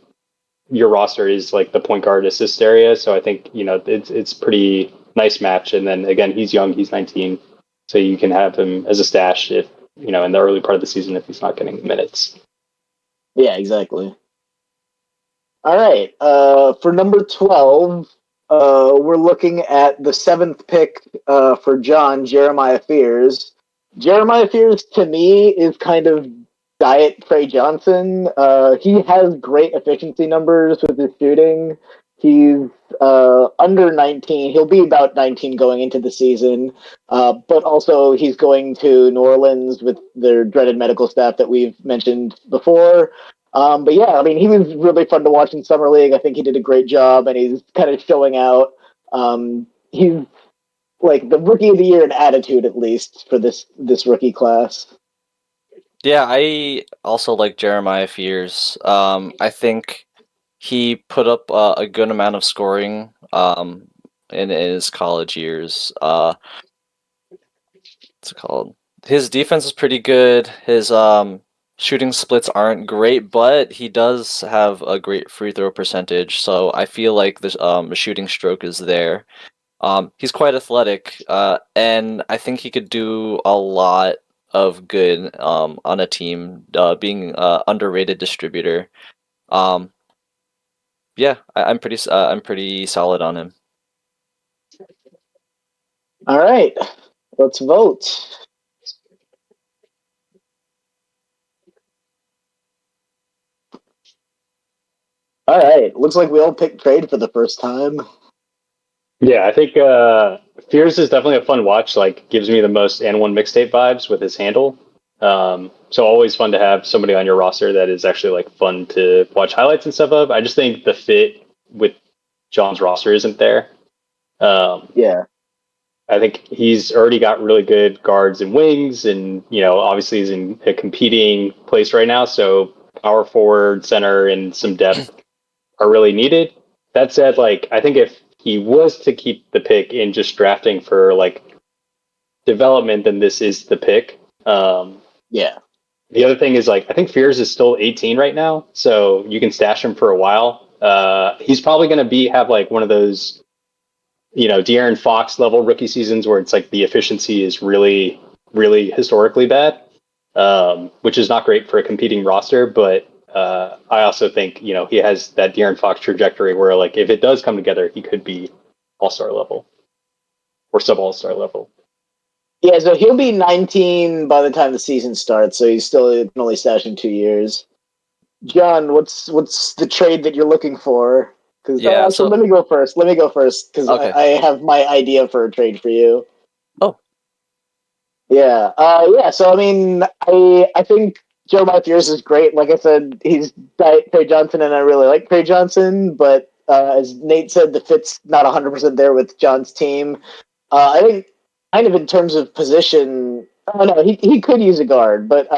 S2: your roster is like the point guard assist area. So I think it's pretty nice match. And then again, he's young, he's 19, so you can have him as a stash if in the early part of the season if he's not getting minutes.
S1: Yeah, exactly. All right. For number 12, we're looking at the seventh pick for John, Jeremiah Fears. Jeremiah Fears, to me, is kind of diet Trey Johnson. He has great efficiency numbers with his shooting. He's under 19. He'll be about 19 going into the season. But also, he's going to New Orleans with their dreaded medical staff that we've mentioned before. But yeah, I mean, he was really fun to watch in summer league. I think he did a great job, and he's kind of showing out. He's like the rookie of the year in attitude, at least for this rookie class.
S3: Yeah, I also like Jeremiah Fears. I think he put up a good amount of scoring in his college years. What's it called? His defense is pretty good. His shooting splits aren't great, but he does have a great free throw percentage. So I feel like this shooting stroke is there. He's quite athletic, and I think he could do a lot of good on a team, being underrated distributor. Um, yeah, I'm pretty solid on him.
S1: All right, let's vote. All right. Looks like we all picked trade for the first time.
S2: Yeah, I think Fears is definitely a fun watch. Like, gives me the most and one mixtape vibes with his handle. So always fun to have somebody on your roster that is actually like fun to watch highlights and stuff of. I just think the fit with John's roster isn't there. Um,
S1: Yeah.
S2: I think he's already got really good guards and wings, and obviously he's in a competing place right now. So power forward, center, and some depth are really needed. That said, like I think if he was to keep the pick in just drafting for like development, then this is the pick.
S1: Yeah.
S2: The other thing is like I think Fears is still 18 right now, so you can stash him for a while. He's probably going to have like one of those De'Aaron Fox level rookie seasons where it's like the efficiency is really really historically bad, which is not great for a competing roster. But I also think he has that De'Aaron Fox trajectory where like if it does come together, he could be all star level or sub all star level.
S1: Yeah, so he'll be 19 by the time the season starts, so he's still can only stash in 2 years. John, what's the trade that you're looking for? Because
S3: Yeah.
S1: actually,
S3: So
S1: let me go first. Let me go first because I,
S3: okay.
S1: I have my idea for a trade for you.
S3: Oh
S1: Yeah, yeah. So I mean, I think Jeremiah Fears is great. Like I said, he's Trey Johnson, and I really like Trey Johnson. But as Nate said, the fit's not 100% there with John's team. I think, kind of in terms of position, I don't know. He could use a guard, but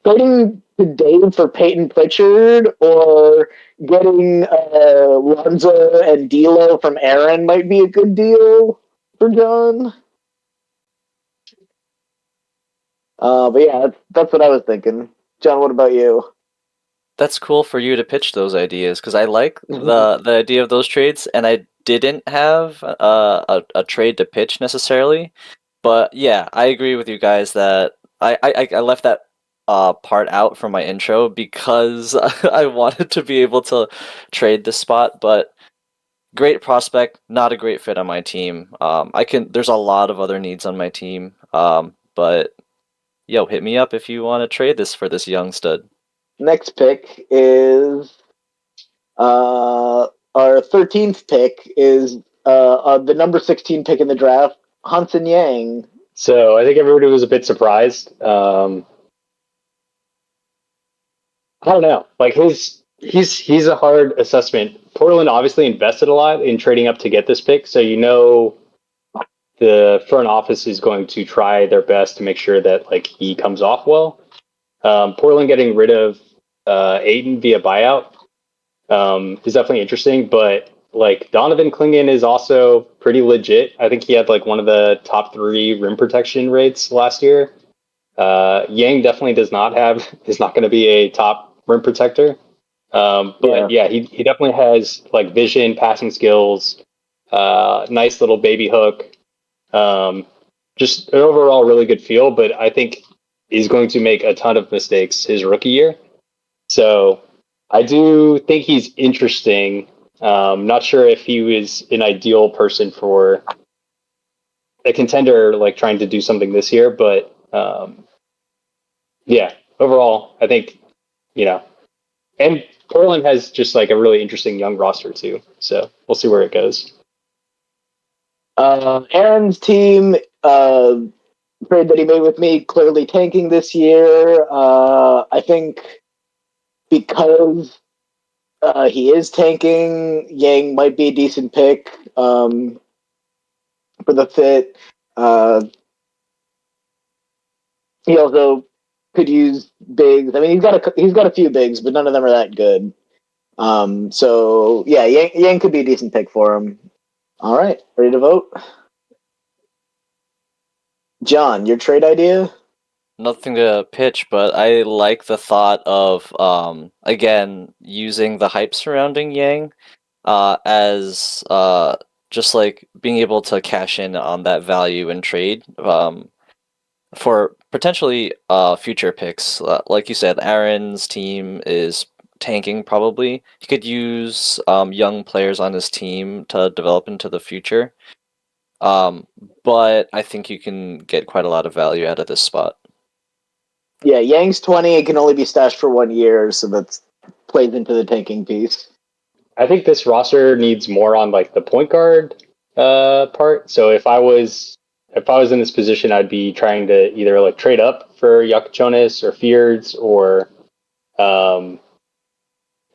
S1: trading to Dave for Peyton Pritchard or getting Lonzo and D'Lo from Aaron might be a good deal for John. But yeah, that's what I was thinking. John, what about you?
S3: that's cool for you to pitch those ideas because I like the idea of those trades, and I didn't have a trade to pitch necessarily. But yeah, I agree with you guys that I left that part out from my intro because I wanted to be able to trade this spot, but great prospect, not a great fit on my team. There's a lot of other needs on my team. But yo, hit me up if you want to trade this for this young stud.
S1: Next pick is our 13th pick is the number 16 pick in the draft, Hansen Yang.
S2: So I think everybody was a bit surprised. I don't know. Like he's a hard assessment. Portland obviously invested a lot in trading up to get this pick, so the front office is going to try their best to make sure that like he comes off well. Portland getting rid of Aiden via buyout is definitely interesting, but like Donovan Clingan is also pretty legit. I think he had like one of the top 3 rim protection rates last year. Yang definitely does not have is not going to be a top rim protector.
S1: Yeah,
S2: But yeah, he definitely has like vision, passing skills, nice little baby hook. Um, just an overall really good feel, but I think he's going to make a ton of mistakes his rookie year. So I do think he's interesting. Not sure if he was an ideal person for a contender, like trying to do something this year, but yeah, overall, I think, you know, and Portland has just like a really interesting young roster too. So we'll see where it goes.
S1: Aaron's team trade that he made with me clearly tanking this year. I think because he is tanking, Yang might be a decent pick for the fit. Uh, he also could use bigs. I mean, he's got a few bigs, but none of them are that good. So yeah, Yang could be a decent pick for him. All right, ready to vote? John, your trade idea?
S3: Nothing to pitch, but I like the thought of again using the hype surrounding Yang as just like being able to cash in on that value and trade for potentially future picks. Like you said, Aaron's team is tanking probably. He could use young players on his team to develop into the future. Um, but I think you can get quite a lot of value out of this spot.
S1: Yeah, Yang's 20. It can only be stashed for 1 year, so plays into the tanking piece.
S2: I think this roster needs more on like the point guard part. So if I was in this position, I'd be trying to either like trade up for Jonas or Fields or um,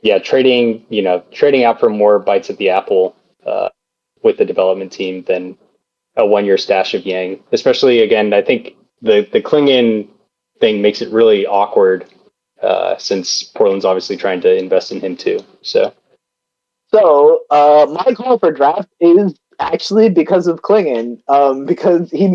S2: yeah, trading out for more bites at the apple with the development team than a 1 year stash of Yang. Especially again, I think the Klingon thing makes it really awkward since Portland's obviously trying to invest in him too.
S1: So, my call for draft is actually because of Klingon, because he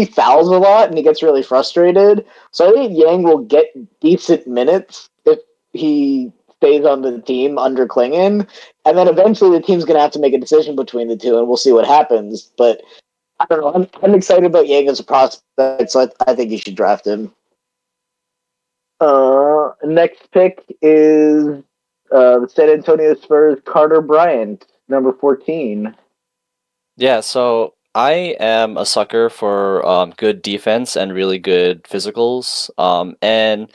S1: fouls a lot and he gets really frustrated. So I think Yang will get decent minutes if he stays on the team under Klingon, and then eventually the team's going to have to make a decision between the two, and we'll see what happens. But I don't know. I'm excited about Yang as a prospect, so I think you should draft him. Next pick is the San Antonio Spurs Carter Bryant, number 14.
S3: Yeah, so I am a sucker for good defense and really good physicals. And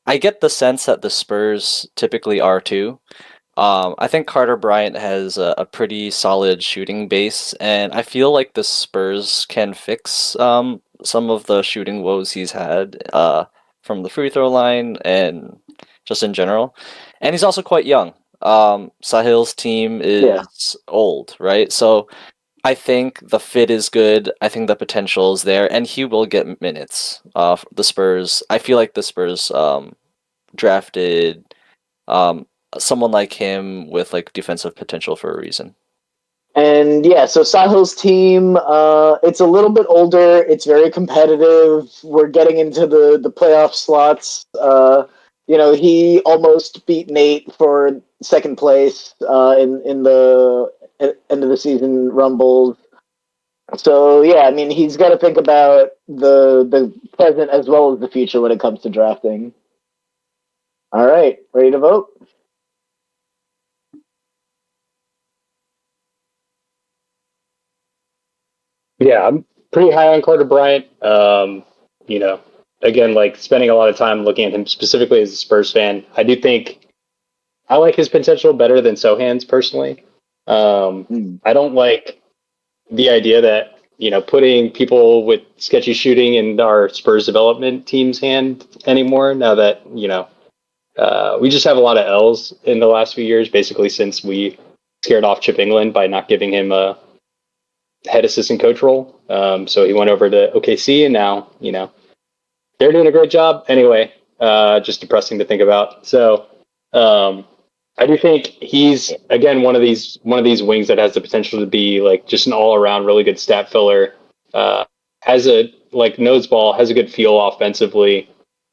S3: I get the sense that the Spurs typically are too. I think Carter Bryant has a pretty solid shooting base, and I feel like the Spurs can fix some of the shooting woes he's had from the free throw line and just in general. And he's also quite young. Sahil's team
S1: Yeah.
S3: is old, right? So I think the fit is good. I think the potential is there, and he will get minutes. The Spurs. I feel like the Spurs drafted um, someone like him with like defensive potential for a reason.
S1: And yeah, so Sahil's team, it's a little bit older. It's very competitive. We're getting into the playoff slots. He almost beat Nate for second place in the end of the season rumbles. So yeah, I mean he's got to think about the present as well as the future when it comes to drafting. All right, ready to vote?
S2: Yeah, I'm pretty high on Carter Bryant. You know, again, like spending a lot of time looking at him specifically as a Spurs fan. I do think I like his potential better than Sohan's personally.
S1: Mm.
S2: I don't like the idea that putting people with sketchy shooting in our Spurs development team's hand anymore. Now that we just have a lot of L's in the last few years, basically since we scared off Chip England by not giving him a head assistant coach role. So he went over to OKC, and now they're doing a great job. Anyway, just depressing to think about. So um, I do think he's again one of these wings that has the potential to be like just an all around really good stat filler. Has a like nose ball, has a good feel offensively.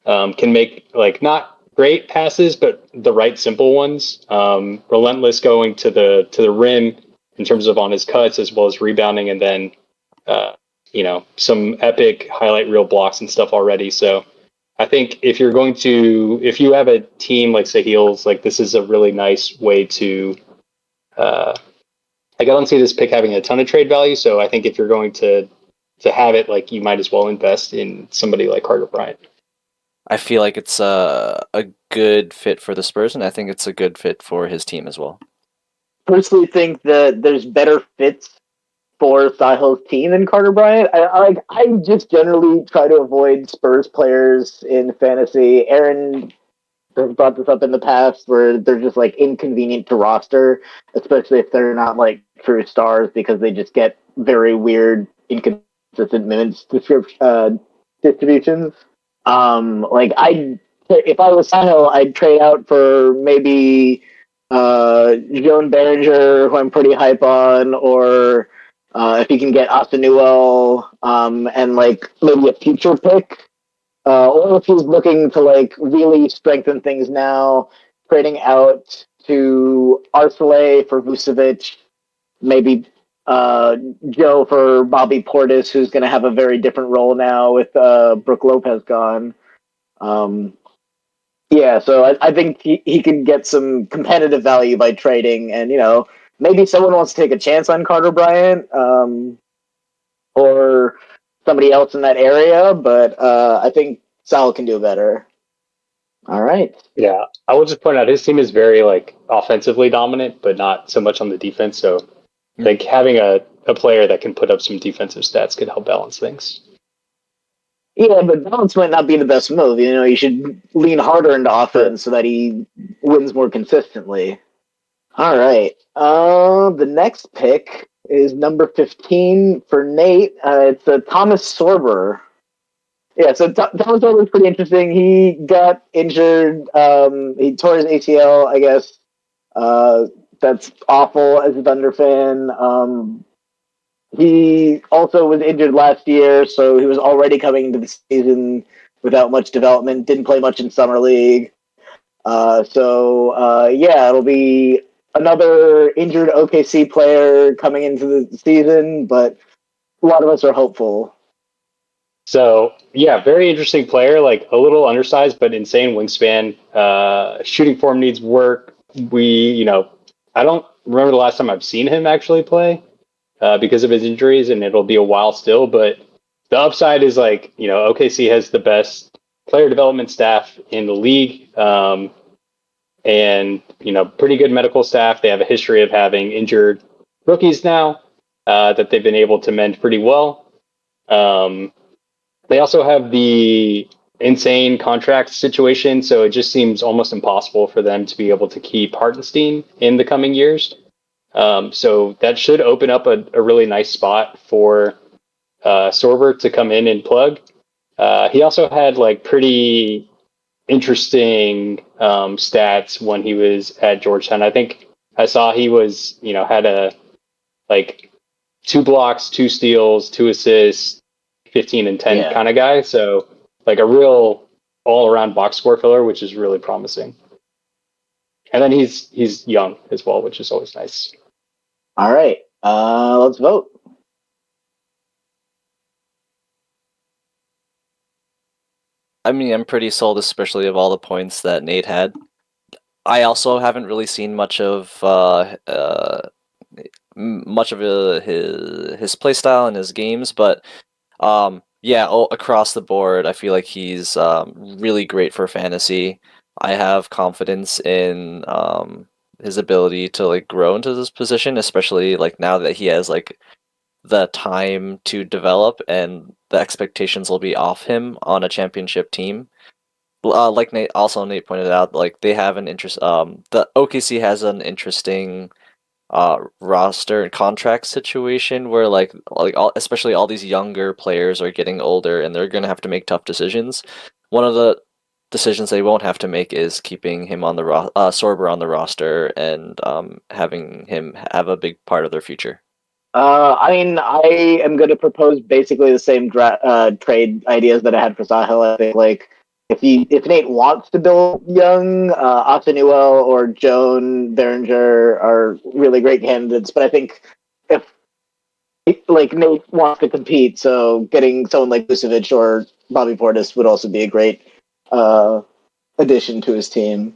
S2: Can make like not great passes, but the right simple ones. Relentless going to the rim in terms of on his cuts as well as rebounding, and then uh, some epic highlight reel blocks and stuff already. So I think if you have a team like Sahil's, like this is a really nice way to. Like I don't see this pick having a ton of trade value, so I think if you're going to have it, like you might as well invest in somebody like Carter Bryant.
S3: I feel like it's a good fit for the Spurs, and I think it's a good fit for his team as well.
S1: Personally, think that there's better fits for Sahil's team than Carter Bryant. I just generally try to avoid Spurs players in fantasy. Aaron has brought this up in the past where they're just like inconvenient to roster, especially if they're not like true stars because they just get very weird, inconsistent minutes distributions. Like if I was Sahil, I'd trade out for maybe Joan Behringer, who I'm pretty hype on, or if he can get Asanuel, and like maybe a future pick, or if he's looking to like really strengthen things now, trading out to Arcelay for Vucevic, maybe Joe for Bobby Portis, who's going to have a very different role now with Brooke Lopez gone. Um, yeah, so I think he can get some competitive value by trading, and maybe someone wants to take a chance on Carter Bryant, or somebody else in that area, but I think Sal can do better. All right.
S2: Yeah, I will just point out his team is very like offensively dominant, but not so much on the defense. So I think having a player that can put up some defensive stats could help balance things.
S1: Yeah, but balance might not be the best move. You should lean harder into
S2: True.
S1: offense so that he wins more consistently. All right. The next pick is number 15 for Nate. It's Thomas Sorber. Yeah, so Thomas Sorber was pretty interesting. He got injured. He tore his ACL, I guess. Uh, that's awful as a Thunder fan. He also was injured last year, so he was already coming into the season without much development. Didn't play much in summer league. Yeah, it'll be another injured OKC player coming into the season, but a lot of us are hopeful.
S2: So yeah, very interesting player. Like a little undersized, but insane wingspan. Shooting form needs work. I don't remember the last time I've seen him actually play because of his injuries, and it'll be a while still. But the upside is like OKC has the best player development staff in the league, and pretty good medical staff. They have a history of having injured rookies now that they've been able to mend pretty well. Um, they also have the insane contract situation, so it just seems almost impossible for them to be able to keep Hartenstein in the coming years. So that should open up a really nice spot for Sorber to come in and plug. He also had like pretty interesting stats when he was at Georgetown. I think I saw he was, had a like 2 blocks, 2 steals, 2 assists, 15 and 10
S1: Yeah.
S2: kind of guy. So like a real all around box score filler, which is really promising. And then he's young as well, which is always nice.
S1: All right. Let's vote.
S3: I mean, I'm pretty sold, especially of all the points that Nate had. I also haven't really seen much of his play style and his games, but yeah, across the board, I feel like he's really great for fantasy. I have confidence in his ability to like grow into this position, especially like now that he has like the time to develop and the expectations will be off him on a championship team. Like Nate pointed out, like they have an interest. The OKC has an interesting roster and contract situation where especially all these younger players are getting older and they're gonna have to make tough decisions. One of the decisions they won't have to make is keeping him on the Sorber on the roster and having him have a big part of their future.
S1: I mean, I am going to propose basically the same trade ideas that I had for Sahil. I think, like, if Nate wants to build young, Asanuel or Joan Behringer are really great candidates. But I think if like Nate wants to compete, so getting someone like Vucevic or Bobby Portis would also be a great uh, addition to his team.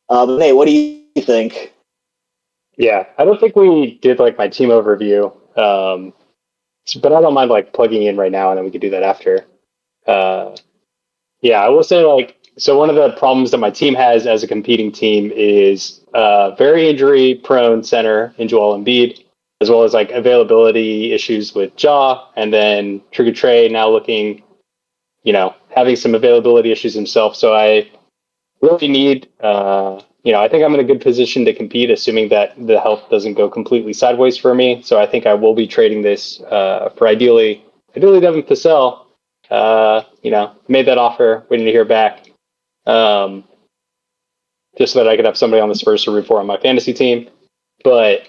S1: But Nate, what do you think?
S2: Yeah, I don't think we did like my team overview, but I don't mind like plugging in right now, and then we could do that after. Uh, Yeah, I will say like so one of the problems that my team has as a competing team is very injury prone center in Joel Embiid, as well as like availability issues with Jaw, and then Trigger Trey now looking, having some availability issues himself. So I really need, I think I'm in a good position to compete, assuming that the health doesn't go completely sideways for me. So I think I will be trading this for ideally Devin Vassell. Made that offer, waiting to hear back, um, just so that I could have somebody on the Spurs to root for on my fantasy team. But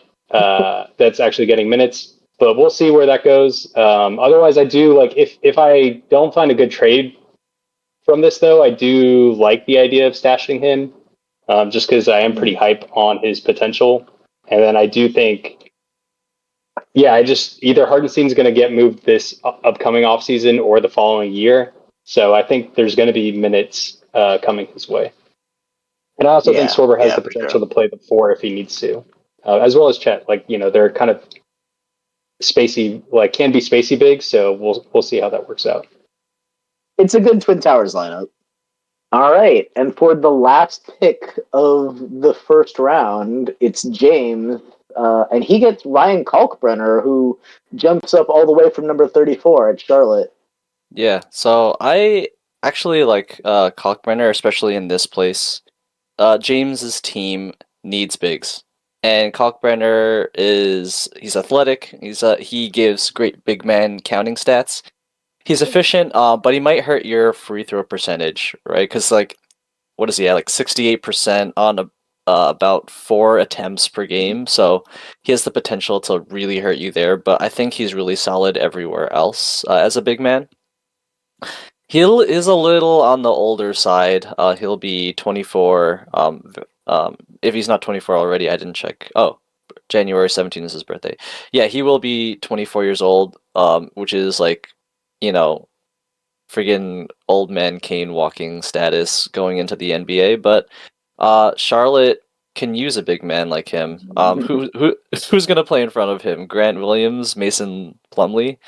S2: that's actually getting minutes. But we'll see where that goes. Otherwise, I do like if I don't find a good trade from this, though, I do like the idea of stashing him, just because I am pretty hype on his potential. And then I do think, yeah, I just either Hartenstein's going to get moved this upcoming offseason or the following year. So I think there's going to be minutes coming his way. And I also think
S1: Yeah,
S2: Sorber has
S1: yeah,
S2: the
S1: for sure.
S2: potential to play the four if he needs to, as well as Chet. Like they're kind of spacey, like can be spacey big. So we'll see how that works out.
S1: It's a good Twin Towers lineup. All right, and for the last pick of the first round, it's James, and he gets Ryan Kalkbrenner, who jumps up all the way from number 34 at Charlotte.
S3: Yeah, so I actually like Kalkbrenner, especially in this place. James's team needs bigs, and Kalkbrenner he's athletic. He gives great big man counting stats. He's efficient, but he might hurt your free throw percentage, right? Because like, what is he at? Like 68% on about 4 attempts per game. So he has the potential to really hurt you there. But I think he's really solid everywhere else as a big man. Hill is a little on the older side. He'll be 24. If he's not 24 already, I didn't check. Oh, January 17th is his birthday. Yeah, he will be 24 years old, which is like, you know, friggin' old man Kane walking status going into the NBA. But Charlotte can use a big man like him. Who's gonna play in front of him? Grant Williams, Mason Plumlee?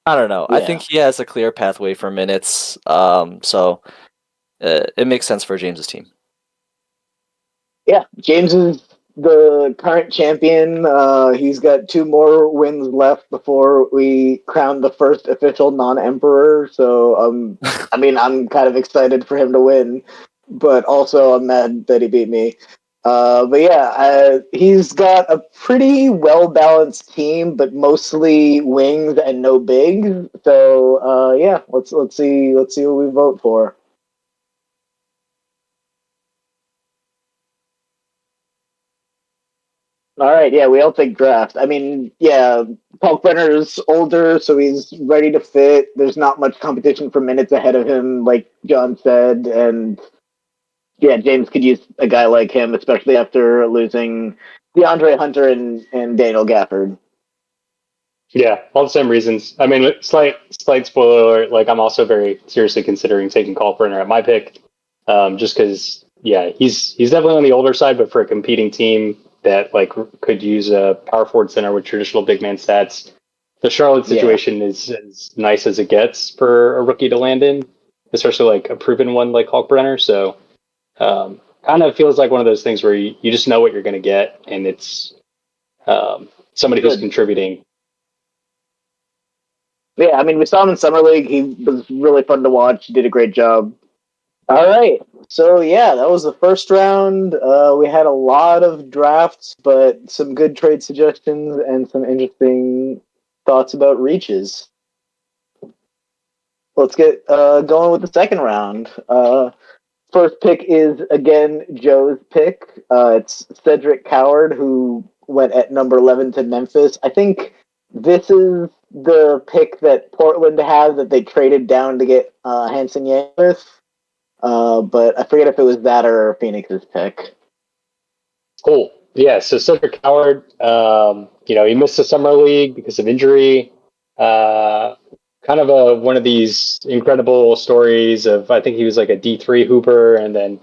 S3: I don't know. I think
S1: Yeah,
S3: he has a clear pathway for minutes. So it makes sense for James's team.
S1: yeah. James is the current champion. He's got 2 more wins left before we crown the first official non-emperor. So, I mean, I'm kind of excited for him to win, but also I'm mad that he beat me. But yeah, he's got a pretty well balanced team, but mostly wings and no bigs. So yeah, let's see what we vote for. All right, yeah, we all take draft. I mean, yeah, Kalkbrenner's older, so he's ready to fit. There's not much competition for minutes ahead of him, like John said, and yeah, James could use a guy like him, especially after losing DeAndre Hunter and Daniel Gafford.
S2: Yeah, all the same reasons. I mean, slight spoiler alert. Like, I'm also very seriously considering taking Kalkbrenner at my pick, just because. Yeah, he's definitely on the older side, but for a competing team that like could use a power forward center with traditional big man stats, the Charlotte
S1: Yeah,
S2: situation is as nice as it gets for a rookie to land in, especially like a proven one like Kalkbrenner. So, kind of feels like one of those things where you just know what you're going to get, and it's somebody who's
S1: good.
S2: contributing.
S1: Yeah, I mean, we saw him in summer league. He was really fun to watch. He did a great job. All right. So yeah, that was the first round. We had a lot of drafts, but some good trade suggestions and some interesting thoughts about reaches. Let's get going with the second round. First pick is again Joe's pick. It's Cedric Coward, who went at number 11 to Memphis. I think this is the pick that Portland had that they traded down to get Hanson Yamith. But I forget if it was that or Phoenix's pick.
S2: Cool. Yeah. So Cedric Howard, he missed the summer league because of injury. Uh, kind of one of these incredible stories of I think he was like a D3 hooper and then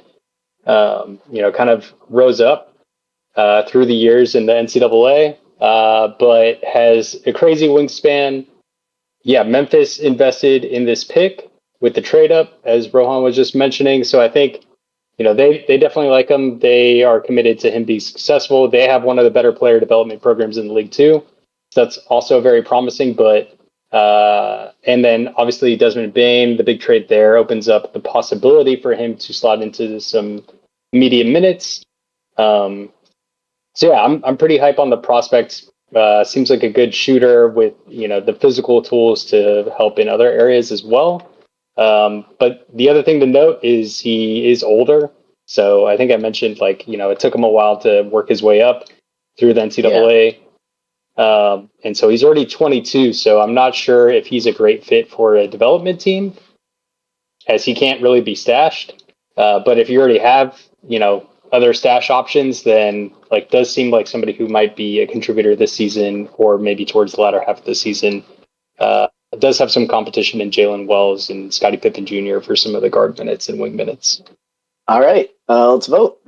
S2: kind of rose up through the years in the NCAA, but has a crazy wingspan. Yeah, Memphis invested in this pick with the trade up, as Rohan was just mentioning. So I think they definitely like him. They are committed to him being successful. They have one of the better player development programs in the league too. So that's also very promising. But and then obviously Desmond Bain, the big trade there opens up the possibility for him to slot into some immediate minutes. Um, so yeah, I'm pretty hype on the prospects. Seems like a good shooter with the physical tools to help in other areas as well. But the other thing to note is he is older. So I think I mentioned it took him a while to work his way up through the
S1: Yeah,
S2: NCAA. And so he's already 22. So I'm not sure if he's a great fit for a development team as he can't really be stashed. But if you already have, other stash options, then does seem like somebody who might be a contributor this season or maybe towards the latter half of the season. Does have some competition in Jalen Wells and Scottie Pippen Jr. for some of the guard minutes and wing minutes.
S1: all right, let's vote.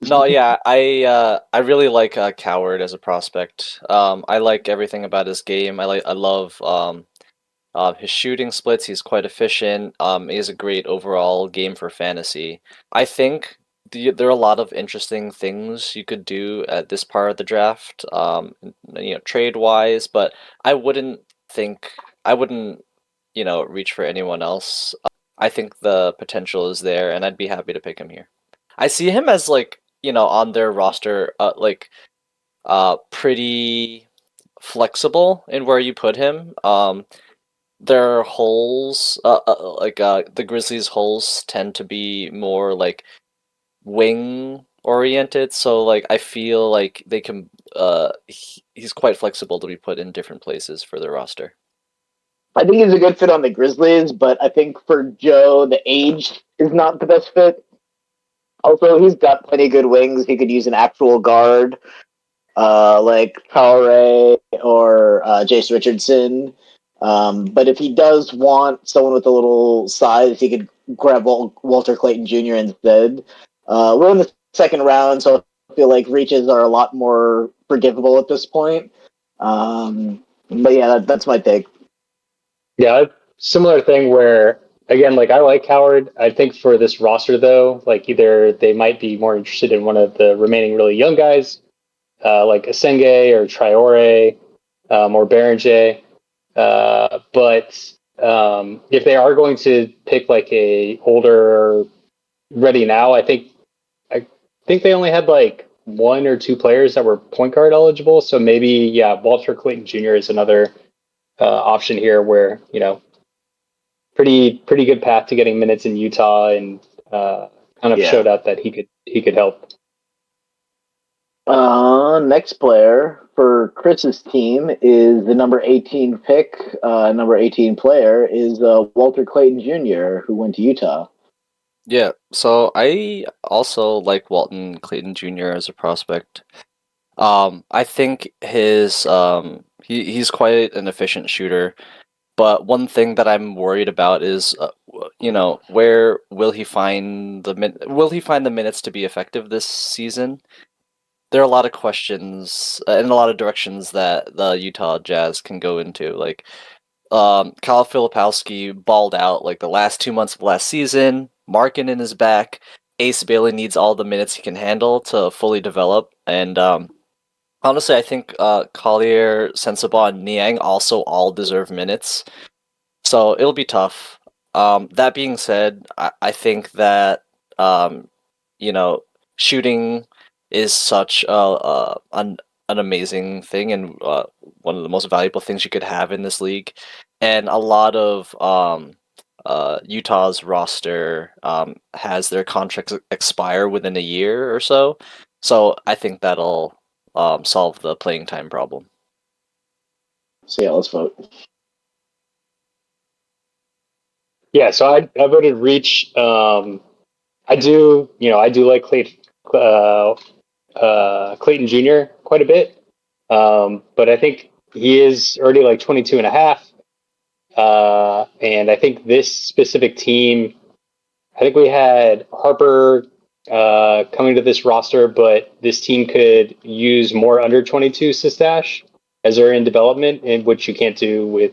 S3: No, yeah, I really like Coward as a prospect. I like everything about his game. I love His shooting splits, he's quite efficient. He has a great overall game for fantasy. I think there are a lot of interesting things you could do at this part of the draft, trade wise. But I wouldn't think I wouldn't, reach for anyone else. I think the potential is there, and I'd be happy to pick him here. I see him as like on their roster, pretty flexible in where you put him. Their holes, the Grizzlies' holes tend to be more like wing oriented, so like I feel like they can. He's quite flexible to be put in different places for their roster.
S1: I think he's a good fit on the Grizzlies, but I think for Joe, the age is not the best fit. Also, he's got plenty of good wings. He could use an actual guard, like Kyle or Jace Richardson. But if he does want someone with a little size, he could grab Walter Clayton Jr. instead. We're in the second round, so I feel like reaches are a lot more forgivable at this point. But yeah, that's my take.
S2: Yeah, similar thing where again, like I like Howard. I think for this roster though, like either they might be more interested in one of the remaining really young guys, like Asenge or Traore, or Berenger. But if they are going to pick like a older ready now, I think they only had like one or two players that were point guard eligible. So maybe yeah, Walter Clayton Jr. is another option here where pretty good path to getting minutes in Utah and kind of
S1: Yeah.
S2: showed out that he could help.
S1: Next player for Chris's team is the number 18 pick. Number 18 player is Walter Clayton Jr., who went to Utah.
S3: Yeah, so I also like Walton Clayton Jr. as a prospect. I think he's quite an efficient shooter. But one thing that I'm worried about is, where will he find the minutes to be effective this season? There are a lot of questions and a lot of directions that the Utah Jazz can go into. Like, Kyle Filipowski balled out like the last 2 months of last season. Markkanen is back. Ace Bailey needs all the minutes he can handle to fully develop, and honestly, I think Collier, Sensabaugh, and Niang also all deserve minutes. So it'll be tough. That being said, I think that um, you know shooting is such an amazing thing and one of the most valuable things you could have in this league. And a lot of Utah's roster has their contracts expire within a year or so. So I think that'll solve the playing time problem.
S1: So yeah, let's vote.
S2: Yeah, so I voted Reach. I do like uh, Clayton Jr. quite a bit, but I think he is already like 22 and a half. And I think this specific team, I think we had Harper coming to this roster, but this team could use more under 22 Sistash as they're in development, in which you can't do with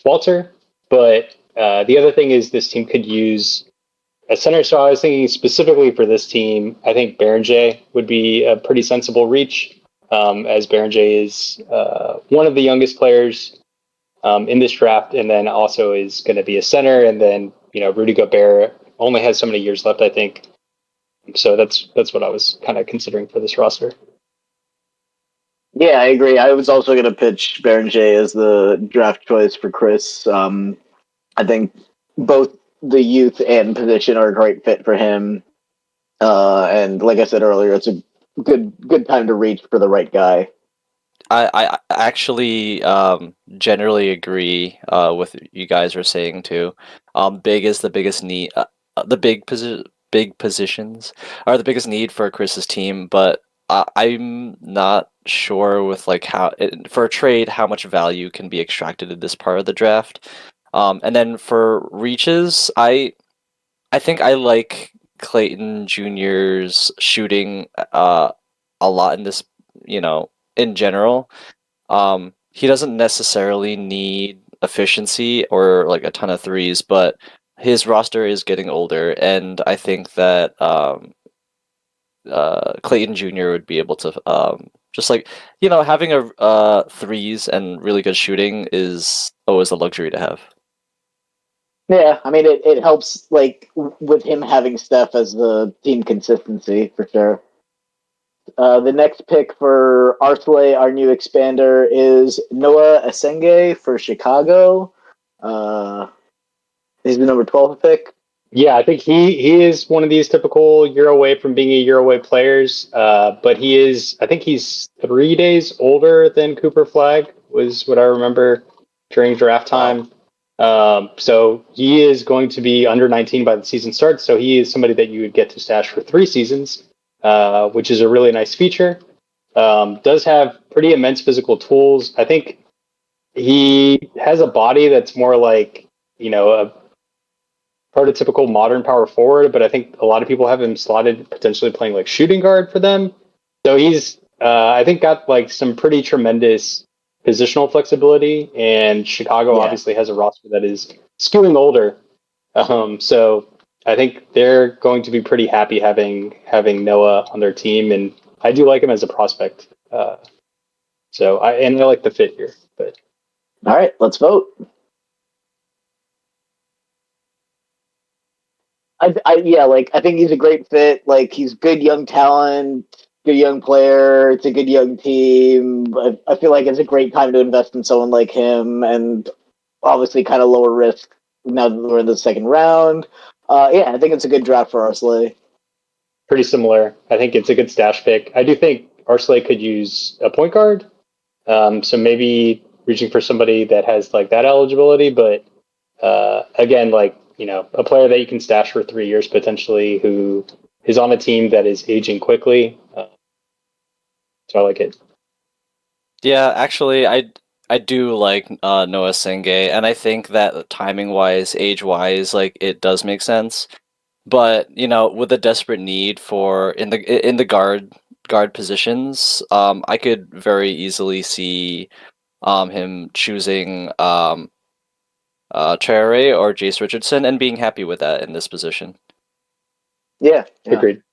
S2: Walter. But the other thing is this team could use a center. So I was thinking specifically for this team, I think Berenger would be a pretty sensible reach, as Berenger is one of the youngest players in this draft, and then also is going to be a center. And then Rudy Gobert only has so many years left, I think. So that's what I was kind of considering for this roster.
S1: Yeah, I agree. I was also going to pitch Berenger as the draft choice for Chris. I think both the youth and position are a great fit for him. And like I said earlier, it's a good time to reach for the right guy.
S3: I actually generally agree with you guys are saying too. Big is the biggest need. Big positions are the biggest need for Chris's team, but I'm not sure with like for a trade how much value can be extracted in this part of the draft. And then for reaches, I think I like Clayton Jr.'s shooting a lot in this, in general. He doesn't necessarily need efficiency or like a ton of threes, but his roster is getting older, and I think that Clayton Jr. would be able to just like having a threes and really good shooting is always a luxury to have.
S1: Yeah, I mean it helps like with him having Steph as the team consistency for sure. The next pick for Arsley, our new expander, is Noah Asenge for Chicago. Uh, he's the number 12 pick.
S2: Yeah, I think he is one of these typical year away from being a year away players. But he is, I think he's 3 days older than Cooper Flag, was what I remember during draft time. So he is going to be under 19 by the season starts. So he is somebody that you would get to stash for 3 seasons, which is a really nice feature. Does have pretty immense physical tools. I think he has a body that's more like, a prototypical modern power forward, but I think a lot of people have him slotted potentially playing like shooting guard for them. So he's, I think, got like some pretty tremendous positional flexibility, and Chicago
S1: Yeah.
S2: obviously has a roster that is skewing older. So I think they're going to be pretty happy having Noah on their team, and I do like him as a prospect. I like the fit here, but
S1: All right, let's vote. I think he's a great fit. Like he's good young talent, good young player. It's a good young team. I feel like it's a great time to invest in someone like him, and obviously kind of lower risk now that we're in the second round. Yeah, I think it's a good draft for Arsley.
S2: pretty similar. I think it's a good stash pick. I do think Arsley could use a point guard. So maybe reaching for somebody that has like that eligibility, but again, like a player that you can stash for 3 years potentially, who is on a team that is aging quickly. So I like it.
S3: Yeah, actually, I do like Noah Senge, and I think that timing wise, age wise, like it does make sense. But with a desperate need for in the guard positions, I could very easily see him choosing Traore or Jace Richardson and being happy with that in this position.
S1: Yeah, yeah.
S2: Agreed.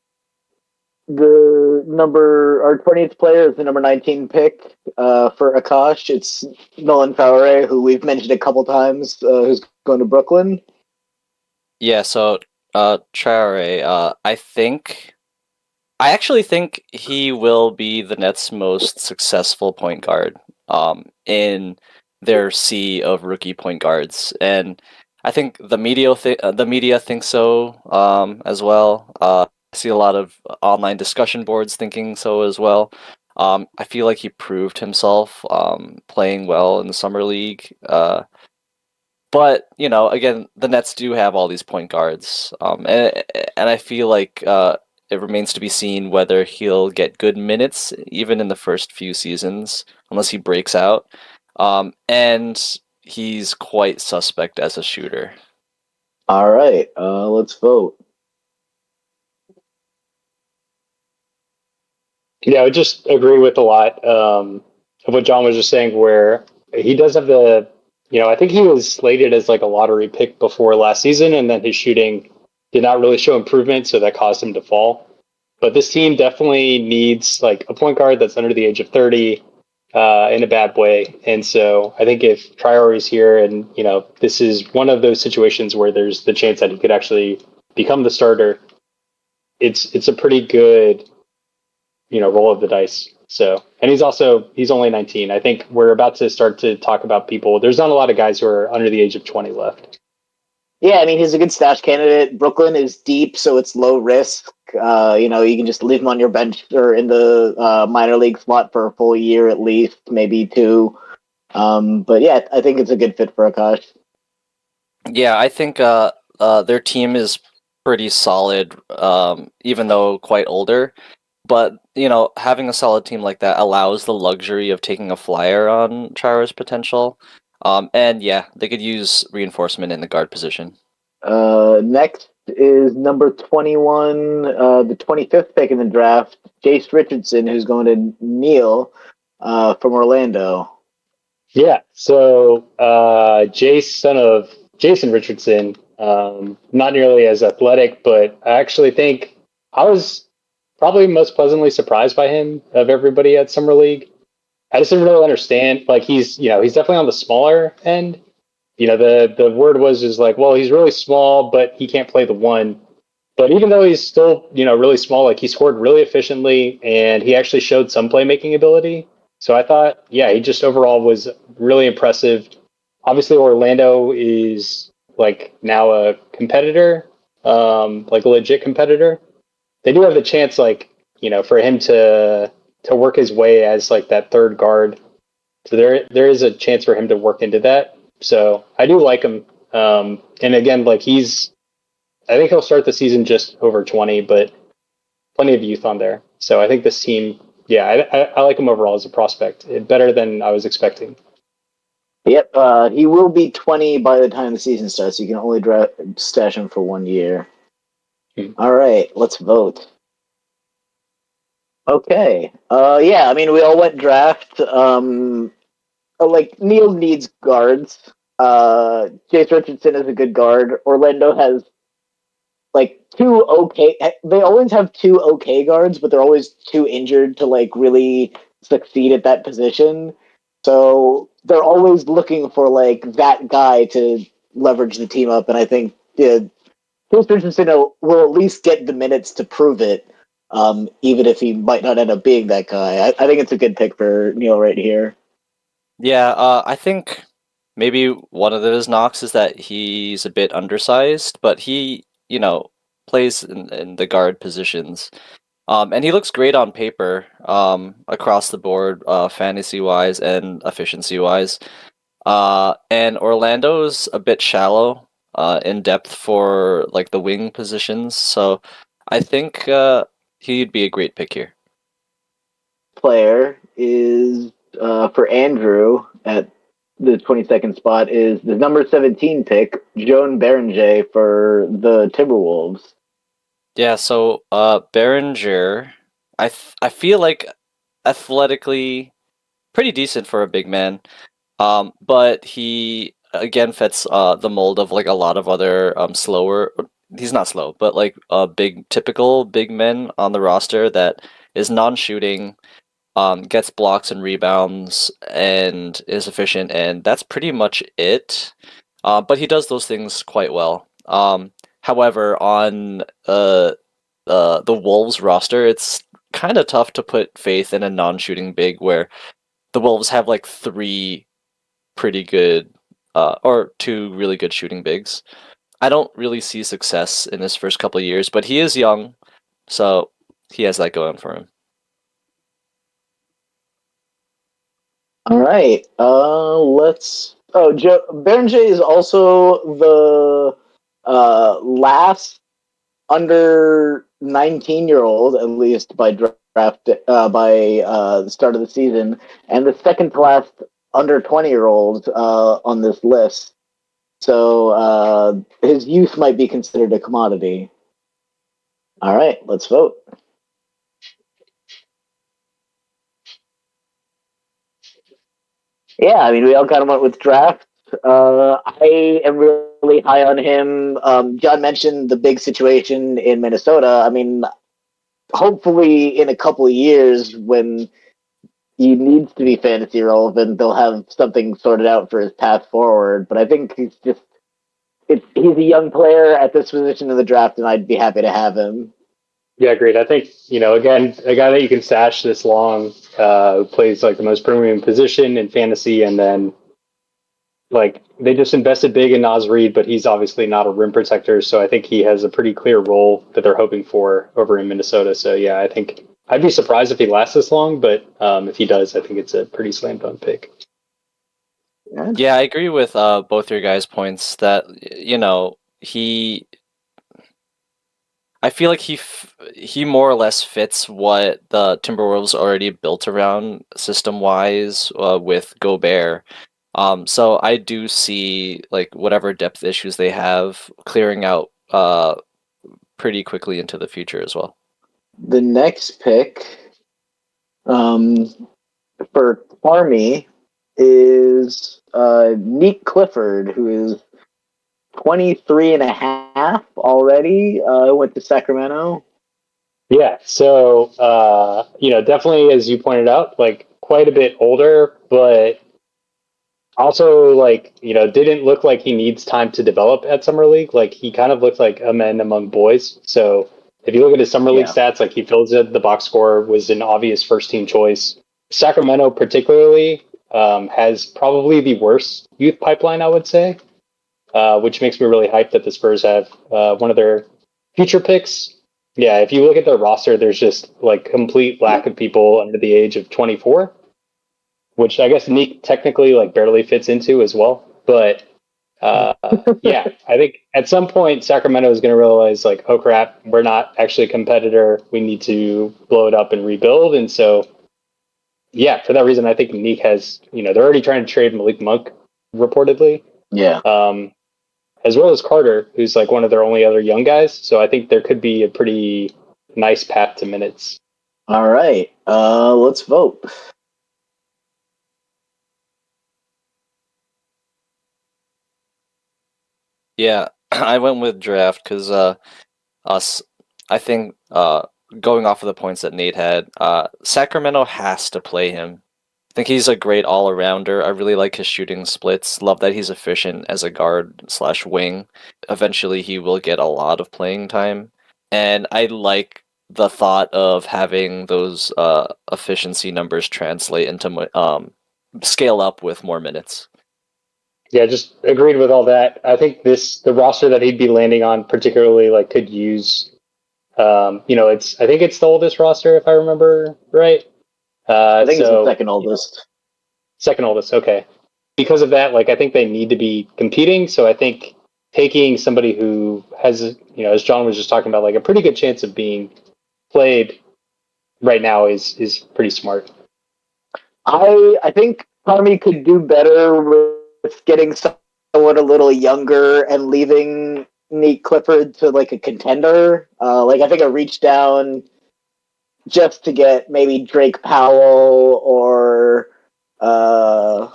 S1: Our 20th player is the number 19 pick for Akash. It's Nolan Traore, who we've mentioned a couple times, who's going to Brooklyn.
S3: Yeah, so Traore, I actually think he will be the Nets' most successful point guard in their sea of rookie point guards, and I think the media thinks so as well. I see a lot of online discussion boards thinking so as well. I feel like he proved himself playing well in the summer league. But again, the Nets do have all these point guards, and I feel like it remains to be seen whether he'll get good minutes even in the first few seasons, unless he breaks out. And he's quite suspect as a shooter.
S1: All right, let's vote.
S2: Yeah, I would just agree with a lot of what John was just saying, where he does have I think he was slated as like a lottery pick before last season, and then his shooting did not really show improvement, so that caused him to fall. But this team definitely needs like a point guard that's under the age of 30 in a bad way. And so I think if Traore is here, and this is one of those situations where there's the chance that he could actually become the starter, it's a pretty good roll of the dice. So, and he's only 19. I think we're about to start to talk about people. There's not a lot of guys who are under the age of 20 left.
S1: Yeah, I mean he's a good stash candidate. Brooklyn is deep, so it's low risk. You can just leave him on your bench or in the minor league slot for a full year at least, maybe two. But yeah, I think it's a good fit for Akash.
S3: Yeah, I think their team is pretty solid, even though quite older. But having a solid team like that allows the luxury of taking a flyer on Traore's potential. And yeah, they could use reinforcement in the guard position.
S1: Next is number 21, the 25th pick in the draft, Jace Richardson, who's going to Neil from Orlando.
S2: Yeah. So Jace, son of Jason Richardson, not nearly as athletic, but I actually think I was probably most pleasantly surprised by him of everybody at Summer League. I just didn't really understand. Like he's definitely on the smaller end. The word was just like, well, he's really small, but he can't play the one. But even though he's still, really small, like he scored really efficiently and he actually showed some playmaking ability. So I thought, yeah, he just overall was really impressive. Obviously, Orlando is like now a competitor, like a legit competitor. They do have the chance, like, for him to work his way as like that third guard. So there is a chance for him to work into that. So I do like him. And again, like I think he'll start the season just over 20, but plenty of youth on there. So I think this team, yeah, I like him overall as a prospect. Better than I was expecting.
S1: Yep, he will be 20 by the time the season starts. You can only stash him for 1 year.
S2: Hmm.
S1: All right, let's vote. Okay. Yeah, I mean, we all went draft. Like Neil needs guards. Chase Richardson is a good guard. Orlando has like two okay. They always have two okay guards, but they're always too injured to like really succeed at that position. So they're always looking for like that guy to leverage the team up, and I think Chase Richardson will at least get the minutes to prove it, even if he might not end up being that guy. I think it's a good pick for Neil right here.
S3: Yeah, I think maybe one of his knocks is that he's a bit undersized, but he, plays in the guard positions. And he looks great on paper, across the board, fantasy wise and efficiency wise. And Orlando's a bit shallow, in depth for like the wing positions, so I think he'd be a great pick here.
S1: Player is for Andrew at the 22nd spot is the number 17 pick, Joan Berenger for the Timberwolves.
S3: Yeah, so Berenger, I feel like athletically pretty decent for a big man. But he again fits the mold of like a lot of other slower. He's not slow, but like big typical big men on the roster that is non-shooting, gets blocks and rebounds, and is efficient, and that's pretty much it. But he does those things quite well. However, on the Wolves roster, it's kind of tough to put faith in a non-shooting big where the Wolves have like three pretty good, or two really good shooting bigs. I don't really see success in his first couple of years, but he is young, so he has that going for him.
S1: All right. Let's. Oh, Joe Berenger is also the last under 19-year-old, at least by draft by the start of the season, and the second to last under 20-year-old on this list. So his youth might be considered a commodity. All right, let's vote. Yeah, I mean, we all kind of went with draft. I am really high on him. John mentioned the big situation in Minnesota. I mean, hopefully, in a couple of years, when he needs to be fantasy relevant, they'll have something sorted out for his path forward. But I think he's a young player at this position in the draft, and I'd be happy to have him.
S2: Yeah, great. I think, again, a guy that you can stash this long, who plays like the most premium position in fantasy, and then like they just invested big in Nas Reed, but he's obviously not a rim protector, so I think he has a pretty clear role that they're hoping for over in Minnesota. So yeah, I think I'd be surprised if he lasts this long, but if he does, I think it's a pretty slam dunk pick.
S1: Yeah.
S3: Yeah, I agree with both your guys' points that he. I feel like he more or less fits what the Timberwolves already built around system wise, with Gobert. So I do see like whatever depth issues they have clearing out pretty quickly into the future as well.
S1: The next pick, um, for Army is Neek Clifford, who is 23 and a half already. Went to Sacramento.
S2: Yeah, so definitely as you pointed out, like quite a bit older, but also like didn't look like he needs time to develop at summer league. Like he kind of looked like a man among boys. So if you look at his summer league
S1: Yeah.
S2: stats, like he fills in the box score, was an obvious first team choice. Sacramento particularly has probably the worst youth pipeline, I would say, which makes me really hyped that the Spurs have one of their future picks. Yeah, if you look at their roster, there's just like complete lack of people under the age of 24, which I guess Neek technically like barely fits into as well. But yeah, I think at some point Sacramento is going to realize like, oh crap, we're not actually a competitor. We need to blow it up and rebuild. And so, yeah, for that reason, I think Neek has, they're already trying to trade Malik Monk reportedly.
S1: Yeah.
S2: As well as Carter, who's like one of their only other young guys. So I think there could be a pretty nice path to minutes.
S1: All right. Let's vote.
S3: Yeah, I went with draft because us. I think going off of the points that Nate had, Sacramento has to play him. I think he's a great all-arounder. I really like his shooting splits. Love that he's efficient as a guard slash wing. Eventually, he will get a lot of playing time, and I like the thought of having those efficiency numbers translate into scale up with more minutes.
S2: Yeah, just agreed with all that. I think the roster that he'd be landing on particularly like could use I think it's the oldest roster if I remember right.
S1: I think it's the
S2: So
S1: second oldest.
S2: second oldest, okay. Because of that, like I think they need to be competing. So I think taking somebody who has, as John was just talking about, like a pretty good chance of being played right now is pretty smart.
S1: I think Carmi could do better with getting someone a little younger and leaving Neat Clifford to like a contender. Like I think a reach down just to get maybe Drake Powell or uh,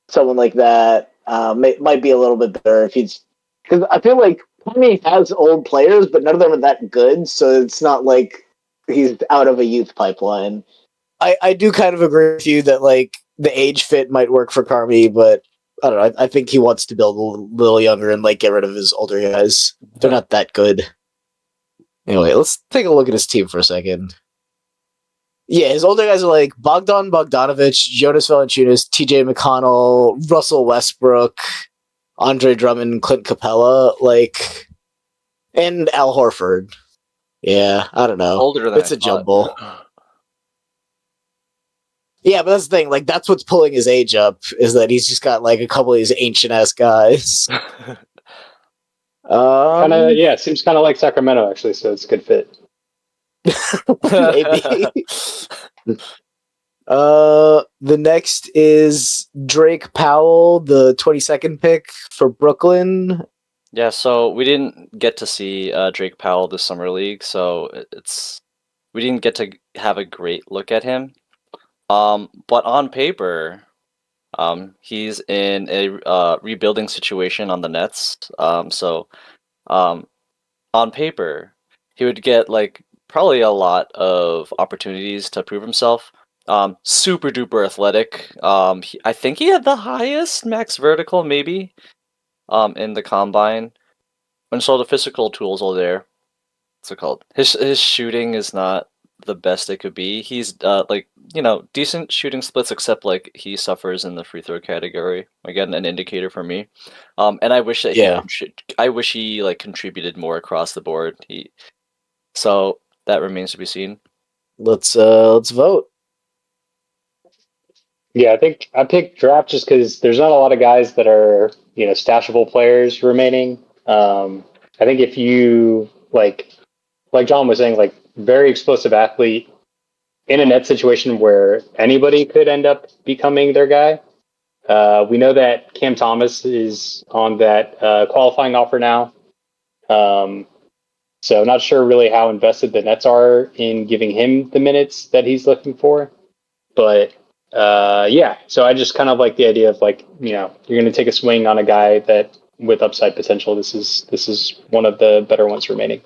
S1: someone like that might be a little bit better if he's because I feel like Carmi has old players, but none of them are that good, so it's not like he's out of a youth pipeline. I do kind of agree with you that like the age fit might work for Carmi, but I don't know. I think he wants to build a little younger and like get rid of his older guys. They're not that good. Anyway, let's take a look at his team for a second. Yeah, his older guys are like Bogdan Bogdanovic, Jonas Valanciunas, T.J. McConnell, Russell Westbrook, Andre Drummond, Clint Capella, like, and Al Horford. Yeah, I don't know.
S3: Older than I
S1: It's a
S3: thought.
S1: jumble. Yeah, but that's the thing. Like, that's what's pulling his age up is that he's just got like a couple of these ancient ass guys.
S2: Kind of,
S1: Um,
S2: yeah, seems kind of like Sacramento actually, so it's a good fit.
S1: maybe. The next is Drake Powell, the 22nd pick for Brooklyn.
S3: Yeah, so we didn't get to see Drake Powell this summer league, so we didn't get to have a great look at him. But on paper, he's in a rebuilding situation on the Nets. So um, on paper, he would get like probably a lot of opportunities to prove himself. Super duper athletic. I think he had the highest max vertical, maybe, in the combine. And so the physical tools are there. What's it called? His shooting is not the best it could be. He's like decent shooting splits, except like he suffers in the free throw category. Again, an indicator for me. And I wish that
S1: Yeah.
S3: I wish he like contributed more across the board. So that remains to be seen.
S1: Let's vote.
S2: Yeah, I think I picked draft just because there's not a lot of guys that are stashable players remaining. I think if you like John was saying, like very explosive athlete in a net situation where anybody could end up becoming their guy. We know that Cam Thomas is on that qualifying offer now. Um, so not sure really how invested the Nets are in giving him the minutes that he's looking for. But Yeah, so I just kind of like the idea of like, you're going to take a swing on a guy that with upside potential. This is one of the better ones remaining.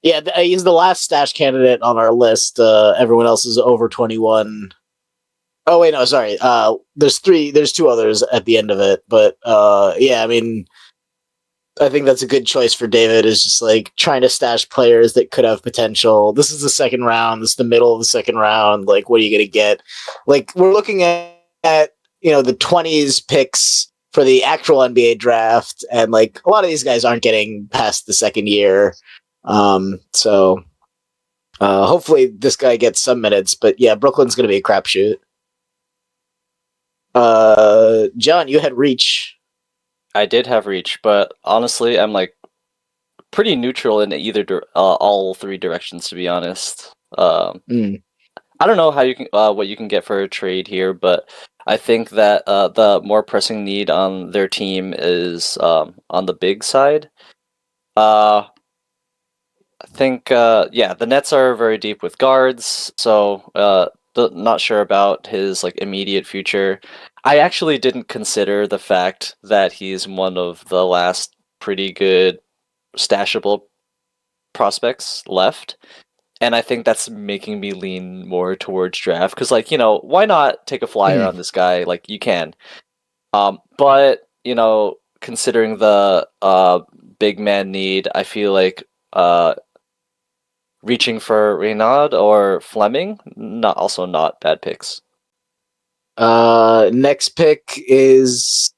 S4: Yeah, he's the last stash candidate on our list. Everyone else is over 21. Oh wait, no, sorry. There's three. There's two others at the end of it, but yeah, I mean, I think that's a good choice for David. Is just like trying to stash players that could have potential. This is the second round. This is the middle of the second round. Like, what are you gonna get? Like, we're looking at the 20s picks for the actual NBA draft, and like a lot of these guys aren't getting past the second year. So hopefully this guy gets some minutes. But yeah, Brooklyn's gonna be a crapshoot. John, you had Reach.
S3: I did have reach, but honestly, I'm like pretty neutral in all three directions, to be honest.
S4: Mm.
S3: I don't know how you can what you can get for a trade here, but I think that the more pressing need on their team is on the big side. Uh, I think yeah, the Nets are very deep with guards, so not sure about his like immediate future. I actually didn't consider the fact that he's one of the last pretty good stashable prospects left. And I think that's making me lean more towards draft because, like, why not take a flyer on this guy? Like, you can. But considering the big man need, I feel like reaching for Renaud or Fleming, not bad picks.
S4: Next pick is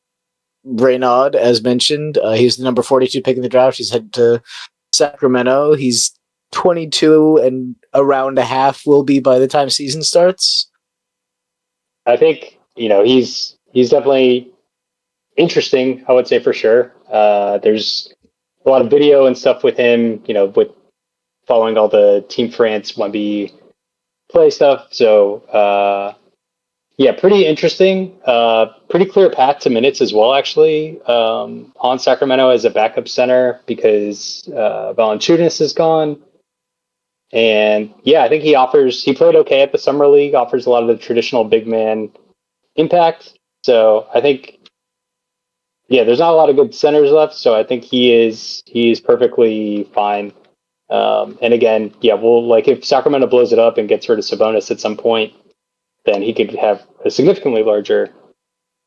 S4: Renaud, as mentioned. He's the number 42 pick in the draft. He's headed to Sacramento. He's 22 and around a half will be by the time season starts.
S2: I think he's definitely interesting. I would say for sure. There's a lot of video and stuff with him. With following all the Team France 1B play stuff. So yeah, pretty interesting. Pretty clear path to minutes as well, actually, on Sacramento as a backup center because Valanciunas is gone. And yeah, I think he played okay at the Summer League, offers a lot of the traditional big man impact. So I think, yeah, there's not a lot of good centers left. So I think he's perfectly fine. And again, yeah, well, like if Sacramento blows it up and gets rid of Sabonis at some point, then he could have a significantly larger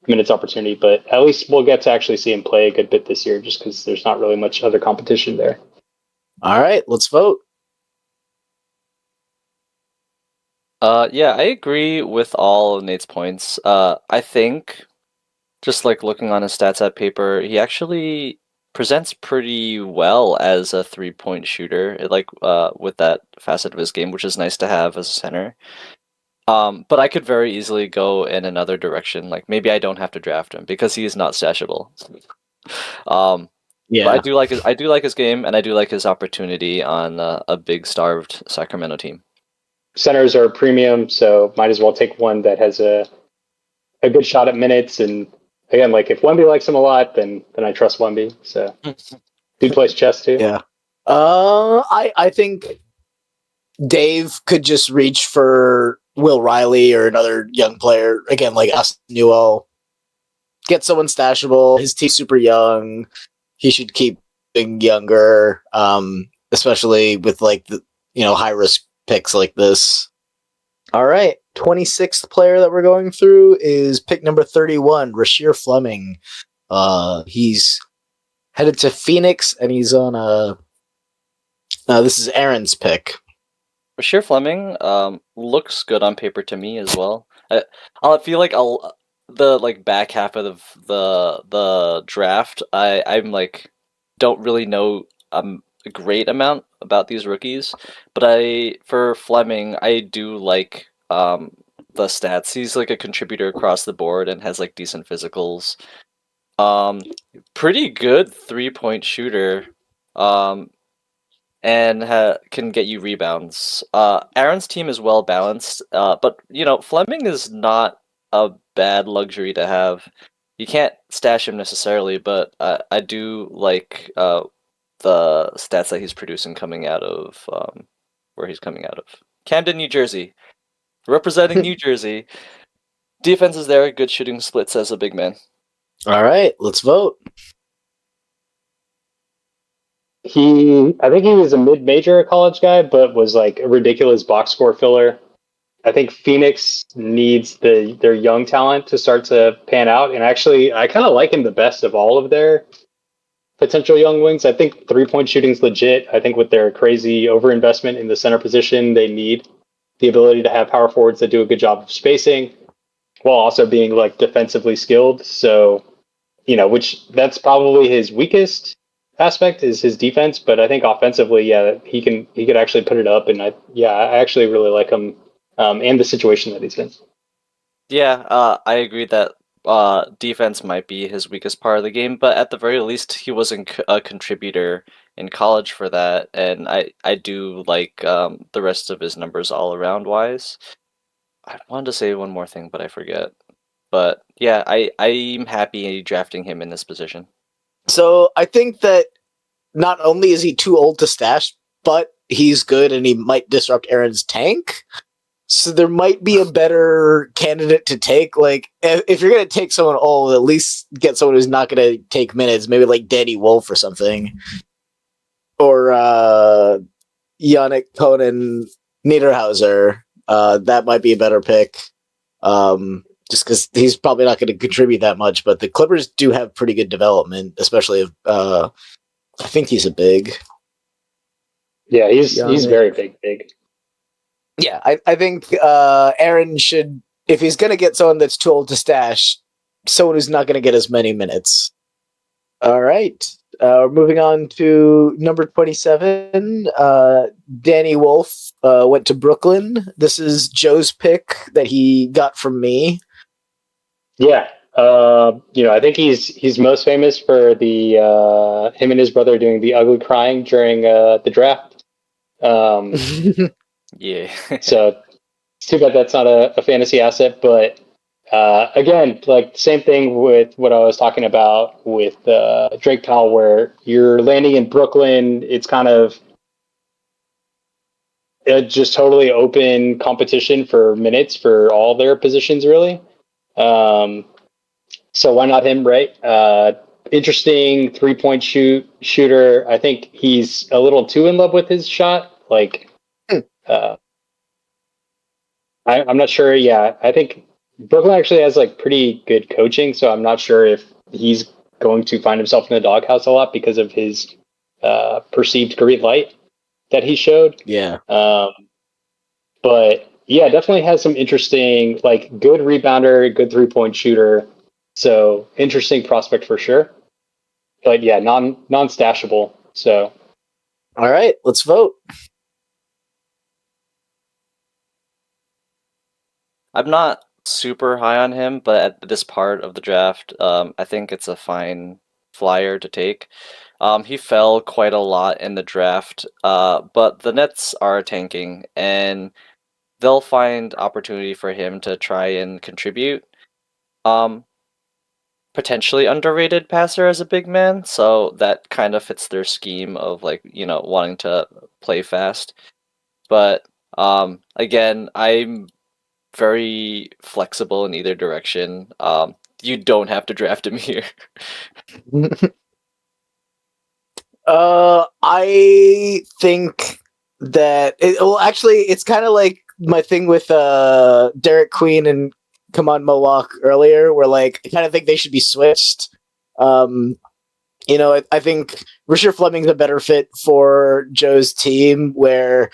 S2: minutes opportunity. But at least we'll get to actually see him play a good bit this year, just because there's not really much other competition there.
S4: All right, let's vote.
S3: Yeah, I agree with all of Nate's points. I think just like looking on his stats at paper, he actually presents pretty well as a 3-point shooter, with that facet of his game, which is nice to have as a center. But I could very easily go in another direction. Like maybe I don't have to draft him because he is not stashable. But
S4: Yeah.
S3: I do like his game, and I do like his opportunity on a big starved Sacramento team.
S2: Centers are premium, so might as well take one that has a good shot at minutes. And again, like if Wemby likes him a lot, then I trust Wemby. So dude plays chess too.
S4: Yeah. I think Dave could just reach for Will Riley or another young player again, like Austin Newell. Get someone stashable. His team's super young. He should keep being younger, especially with like the high risk picks like this. All right, 26th player that we're going through is pick number 31, Rasheer Fleming. He's headed to Phoenix, and he's on a. This is Aaron's pick.
S3: Rasheer Fleming looks good on paper to me as well. I feel like the like back half of the draft. I'm like don't really know a great amount about these rookies, but for Fleming I do like the stats. He's like a contributor across the board and has like decent physicals. Um, Pretty good 3-point shooter. And can get you rebounds. Aaron's team is well balanced, but Fleming is not a bad luxury to have. You can't stash him necessarily, but I do like the stats that he's producing coming out of where he's coming out of. Camden, New Jersey. Representing New Jersey. Defense is there, good shooting splits as a big man.
S4: All right, let's vote.
S2: I think he was a mid-major college guy, but was like a ridiculous box score filler. I think Phoenix needs their young talent to start to pan out, and actually, I kind of like him the best of all of their potential young wings. I think 3-point shooting's legit. I think with their crazy overinvestment in the center position, they need the ability to have power forwards that do a good job of spacing while also being like defensively skilled. So, which that's probably his weakest aspect is his defense, but I think offensively, yeah, he could actually put it up, and I actually really like him and the situation that he's in.
S3: Yeah, I agree that defense might be his weakest part of the game, but at the very least, he wasn't a contributor in college for that, and I do like the rest of his numbers all around wise. I wanted to say one more thing, but I forget. But yeah, I'm happy drafting him in this position.
S4: So I think that not only is he too old to stash, but he's good and he might disrupt Aaron's tank. So there might be a better candidate to take. Like, if you're going to take someone old, at least get someone who's not going to take minutes, maybe like Danny Wolf or something. Or Yannick Conan Niederhauser. That might be a better pick. Just because he's probably not going to contribute that much, but the Clippers do have pretty good development, especially if I think he's a big.
S2: Yeah, he's very big.
S4: Yeah, I think Aaron should, if he's going to get someone that's too old to stash, someone who's not going to get as many minutes. All right. Moving on to number 27. Danny Wolf went to Brooklyn. This is Joe's pick that he got from me.
S2: Yeah. I think he's most famous for the him and his brother doing the ugly crying during the draft.
S3: Yeah.
S2: So it's too bad that's not a fantasy asset, but again, like same thing with what I was talking about with Drake Powell, where you're landing in Brooklyn. It's kind of just totally open competition for minutes for all their positions, really. So why not him, right? Interesting 3-point shooter. I think he's a little too in love with his shot. Like, I'm not sure. Yeah, I think Brooklyn actually has like pretty good coaching, so I'm not sure if he's going to find himself in the doghouse a lot because of his perceived great light that he showed.
S4: Yeah.
S2: But yeah, definitely has some interesting, like good rebounder, good 3-point shooter. So interesting prospect for sure. But yeah, non-stashable. So
S4: All right, let's vote.
S3: I'm not super high on him, but at this part of the draft, I think it's a fine flyer to take. He fell quite a lot in the draft, but the Nets are tanking, and they'll find opportunity for him to try and contribute. Um, Potentially underrated passer as a big man, so that kind of fits their scheme of like, wanting to play fast. But again, I'm very flexible in either direction. You don't have to draft him here.
S4: I think that actually, it's kind of like my thing with Derek Queen and Come On Maock earlier, where like I kind of think they should be switched. I think Richard Fleming's a better fit for Joe's team, where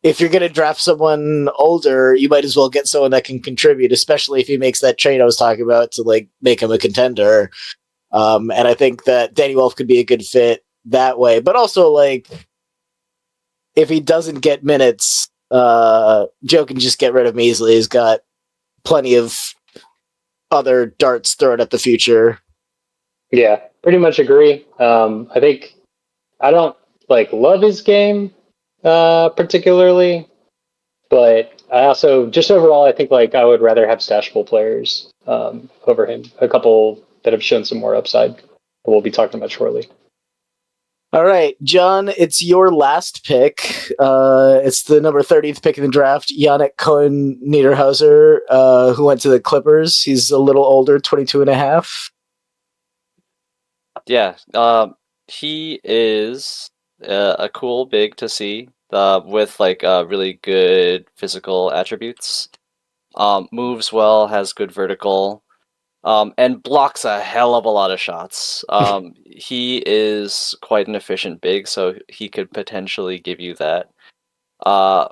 S4: if you're going to draft someone older, you might as well get someone that can contribute, especially if he makes that trade I was talking about to like make him a contender. And I think that Danny Wolf could be a good fit that way. But also, like, if he doesn't get minutes, Joe can just get rid of him easily. He's got plenty of other darts thrown at the future.
S2: yeah, pretty much agree. I think I don't like love his game particularly, but I also just overall I think like I would rather have stashable players over him. A couple that have shown some more upside that we'll be talking about shortly.
S4: All right, John, it's your last pick. It's the number 30th pick in the draft, Yannick Cohen Niederhauser, who went to the Clippers. He's a little older, 22 and a half.
S3: Yeah, he is a cool big to see with like really good physical attributes. Moves well, has good vertical, and blocks a hell of a lot of shots. He is quite an efficient big, so he could potentially give you that. Uh,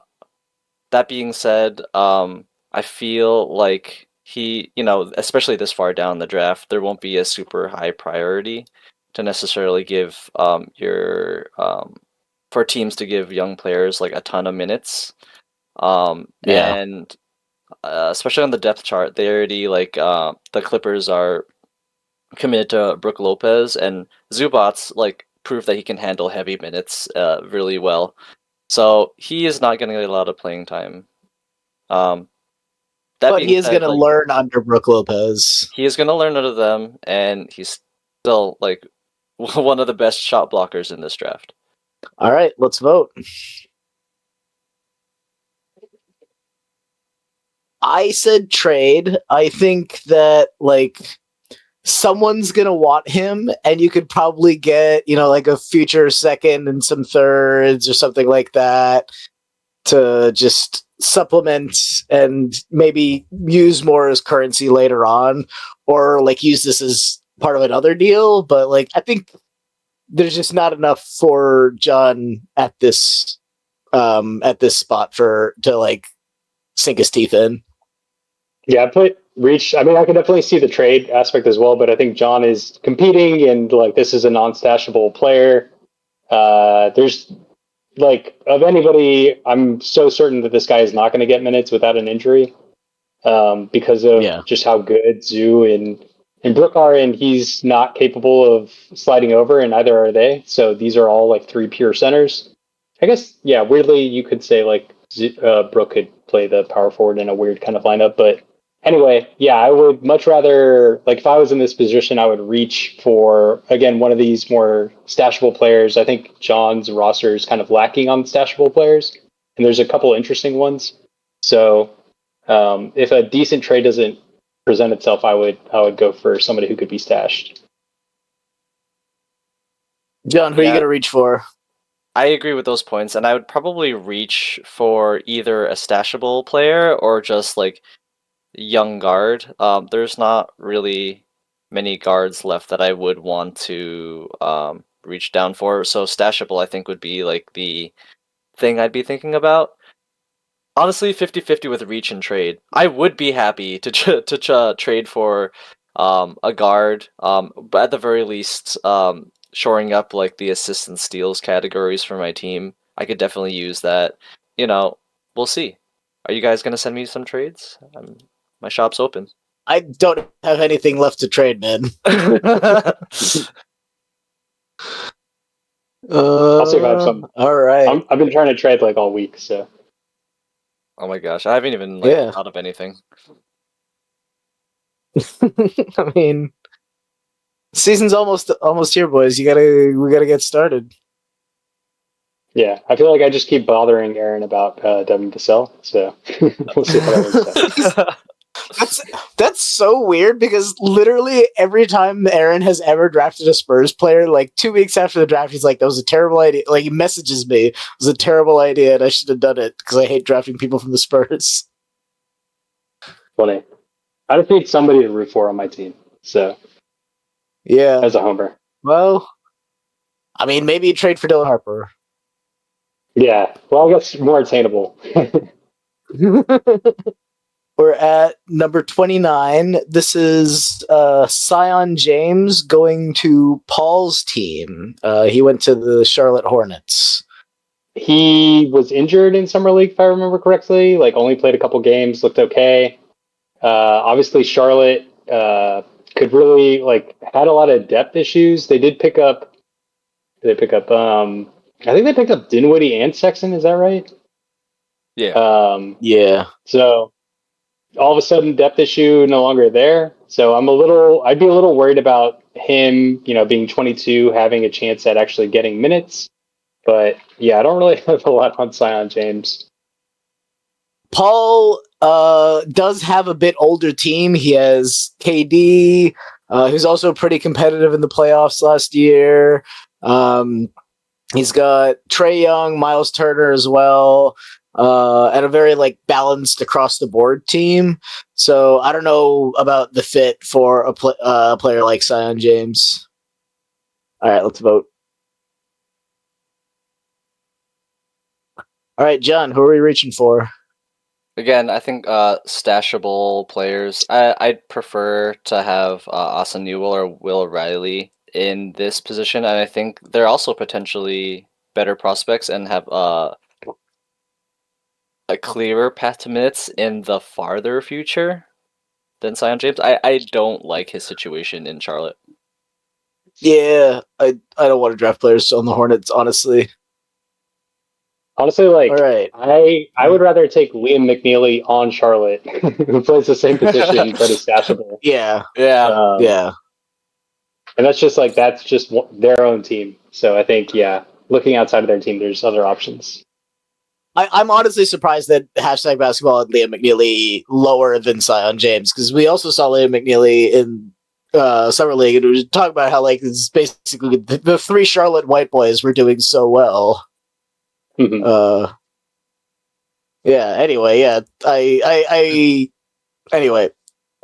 S3: that being said, I feel like he, especially this far down the draft, there won't be a super high priority to necessarily give for teams to give young players like a ton of minutes.
S4: Yeah.
S3: And especially on the depth chart, they already the Clippers are committed to Brook Lopez, and Zubats like proved that he can handle heavy minutes really well. So he is not going to get a lot of playing time. Um, that
S4: But
S3: being
S4: he is going
S3: said,
S4: to
S3: like
S4: learn under Brook Lopez.
S3: he is going to learn out of them, and he's still like one of the best shot blockers in this draft.
S4: All right, let's vote. I said trade. I think that someone's gonna want him, and you could probably get like a future second and some thirds or something like that to just supplement and maybe use more as currency later on, or use this as part of another deal. But I think there's just not enough for John at this spot to sink his teeth in.
S2: Yeah, I put Reach. I mean, I can definitely see the trade aspect as well, but I think John is competing, and like this is a non-stashable player. There's like of anybody, I'm so certain that this guy is not going to get minutes without an injury, because of
S4: Yeah.
S2: just how good Zoo and Brook are, and he's not capable of sliding over, and neither are they. So these are all like three pure centers. I guess, yeah. Weirdly, you could say like Brook could play the power forward in a weird kind of lineup, but anyway, yeah, I would much rather, like, if I was in this position, I would reach for, again, one of these more stashable players. I think John's roster is kind of lacking on stashable players, and there's a couple interesting ones. So if a decent trade doesn't present itself, I would go for somebody who could be stashed.
S4: John, who are you
S3: Yeah.
S4: gonna reach for?
S3: I agree with those points, and I would probably reach for either a stashable player or just like young guard. There's not really many guards left that I would want to reach down for. So stashable, I think, would be like the thing I'd be thinking about. Honestly, 50-50 with reach and trade. I would be happy to trade for a guard, but at the very least, shoring up like the assist and steals categories for my team. I could definitely use that. We'll see. Are you guys gonna send me some trades? My shop's open.
S4: I don't have anything left to trade, man.
S2: I'll see if I have some.
S4: All right.
S2: I've been trying to trade like all week, so
S3: Oh my gosh, I haven't even
S4: Yeah.
S3: thought of anything.
S4: I mean, season's almost here, boys. We gotta get started.
S2: yeah. I feel like I just keep bothering Aaron about Devin Vassell, so we'll see how that works out.
S4: That's so weird because literally every time Aaron has ever drafted a Spurs player, like 2 weeks after the draft, he's like, "That was a terrible idea." Like he messages me, "It was a terrible idea, and I should have done it because I hate drafting people from the Spurs."
S2: Funny. I just need somebody to root for on my team, so
S4: Yeah.
S2: as a homer.
S4: Well, I mean, maybe you trade for Dylan Harper.
S2: Yeah, well, I guess more attainable.
S4: We're at number 29. This is Sion James going to Paul's team. He went to the Charlotte Hornets.
S2: He was injured in summer league, if I remember correctly. Like, only played a couple games, looked okay. Obviously, Charlotte could really had a lot of depth issues. They did pick up. Did they pick up? I think they picked up Dinwiddie and Sexton. Is that right?
S3: Yeah.
S4: Yeah.
S2: So all of a sudden, depth issue no longer there. So I'd be a little worried about him, being 22, having a chance at actually getting minutes. But yeah, I don't really have a lot on Zion James.
S4: Paul does have a bit older team. He has KD, who's also pretty competitive in the playoffs last year. He's got Trae Young, Miles Turner as well, and a very balanced across the board team. So I don't know about the fit for a player like Zion James. All right, let's vote. All right, John, who are we reaching for?
S3: Again, I think stashable players. I'd prefer to have Asa Newell or Will Riley in this position, and I think they're also potentially better prospects and have a clearer path to minutes in the farther future than Zion James. I don't like his situation in Charlotte.
S4: Yeah, I don't want to draft players on the Hornets, honestly.
S2: Honestly,
S4: All right.
S2: I would rather take Liam McNeely on Charlotte, who plays the same position but is stashable.
S4: Yeah,
S3: Yeah.
S4: yeah.
S2: And that's just their own team. So I think, yeah, looking outside of their team, there's other options.
S4: I'm honestly surprised that hashtag basketball and Liam McNeely lower than Zion James, because we also saw Liam McNeely in summer league, and we were talking about how it's basically the three Charlotte white boys were doing so well.
S2: Mm-hmm.
S4: Yeah. Anyway, yeah. Anyway,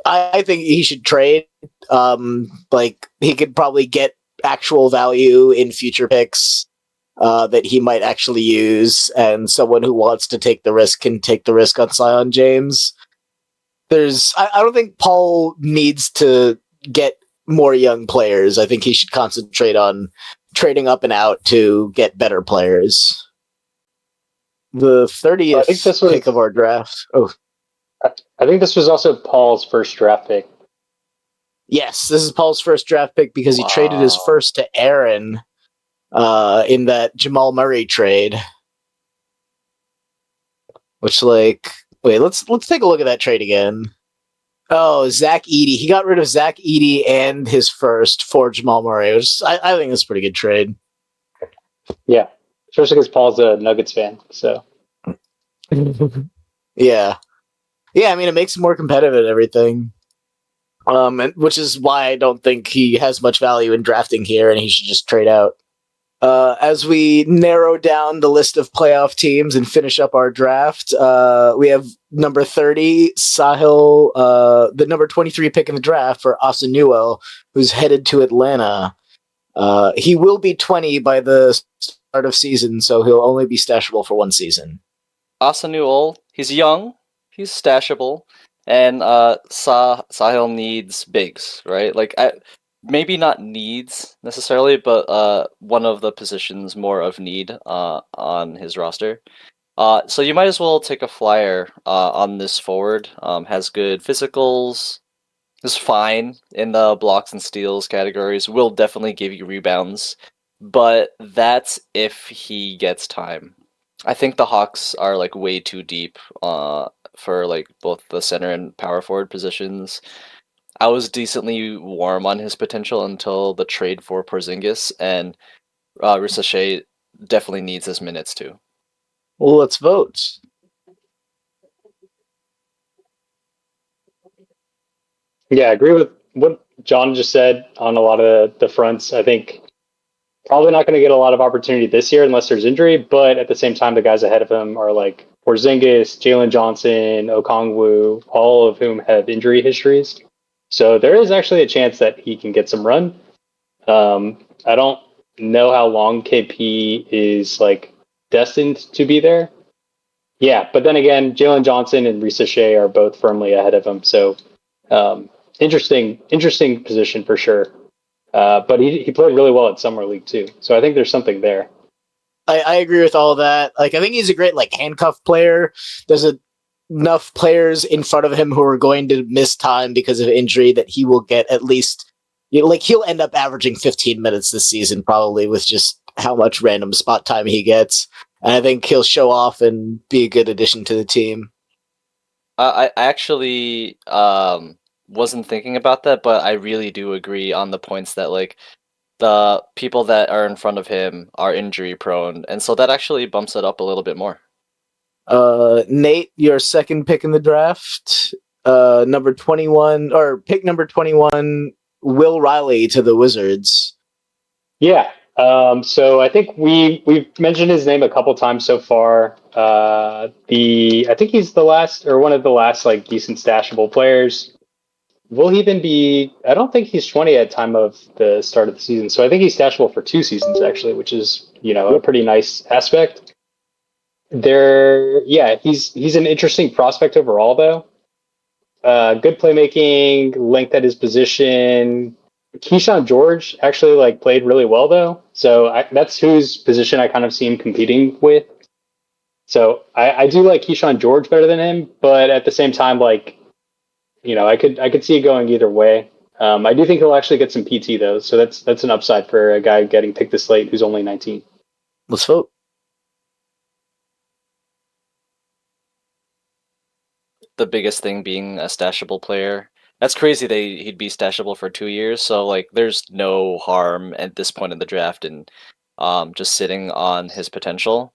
S4: I think he should trade. He could probably get actual value in future picks that he might actually use, and someone who wants to take the risk can take the risk on Zion James. I don't think Paul needs to get more young players. I think he should concentrate on trading up and out to get better players. The 30th pick of our draft. Oh,
S2: I think this was also Paul's first draft pick.
S4: yes, this is Paul's first draft pick because he traded his first to Aaron in that Jamal Murray trade. Which, wait, let's take a look at that trade again. Oh, Zach Edey. He got rid of Zach Edey and his first for Jamal Murray. I think it's a pretty good trade.
S2: Yeah, especially because Paul's a Nuggets fan. So
S4: yeah. I mean, it makes him more competitive and everything. And which is why I don't think he has much value in drafting here, and he should just trade out. As we narrow down the list of playoff teams and finish up our draft, we have number 30, Sahil, the number 23 pick in the draft for Asa Newell, who's headed to Atlanta. He will be 20 by the start of season, so he'll only be stashable for one season.
S3: Asa Newell, he's young, he's stashable, and Sahil needs bigs, right? Maybe not needs necessarily, but one of the positions more of need on his roster. So you might as well take a flyer on this forward. Has good physicals, is fine in the blocks and steals categories, will definitely give you rebounds, but that's if he gets time. I think the Hawks are way too deep for both the center and power forward positions. I was decently warm on his potential until the trade for Porzingis, and Ricochet definitely needs his minutes too.
S4: Well, let's vote.
S2: yeah, I agree with what John just said on a lot of the fronts. I think probably not going to get a lot of opportunity this year unless there's injury, but at the same time, the guys ahead of him are Porzingis, Jalen Johnson, Okongwu, all of whom have injury histories. So there is actually a chance that he can get some run. I don't know how long KP is destined to be there. Yeah, but then again, Jalen Johnson and Ricochet are both firmly ahead of him. So interesting position for sure. But he played really well at Summer League too. So I think there's something there.
S4: I agree with all that. I think he's a great handcuff player. There's enough players in front of him who are going to miss time because of injury that he will get at least he'll end up averaging 15 minutes this season probably with just how much random spot time he gets. And I think he'll show off and be a good addition to the team.
S3: I actually wasn't thinking about that, but I really do agree on the points that like the people that are in front of him are injury prone, and so that actually bumps it up a little bit more.
S4: Nate, your second pick in the draft, number 21, or pick number 21, Will Riley to the Wizards.
S2: Yeah. So I think we've mentioned his name a couple times so far. I think he's the last or one of the last like decent stashable players. Will he even be? I don't think he's 20 at time of the start of the season. So I think he's stashable for 2 seasons actually, which is a pretty nice aspect. Yeah, he's an interesting prospect overall though. Good playmaking, length at his position. Keyshawn George actually like played really well though, so that's whose position I kind of see him competing with. So I do like Keyshawn George better than him, but at the same time, like I could see it going either way. I do think he'll actually get some PT though, so that's an upside for a guy getting picked this late who's only 19.
S4: Let's vote.
S3: The biggest thing being a stashable player. That's crazy that he'd be stashable for 2 years. So like, there's no harm at this point in the draft in just sitting on his potential.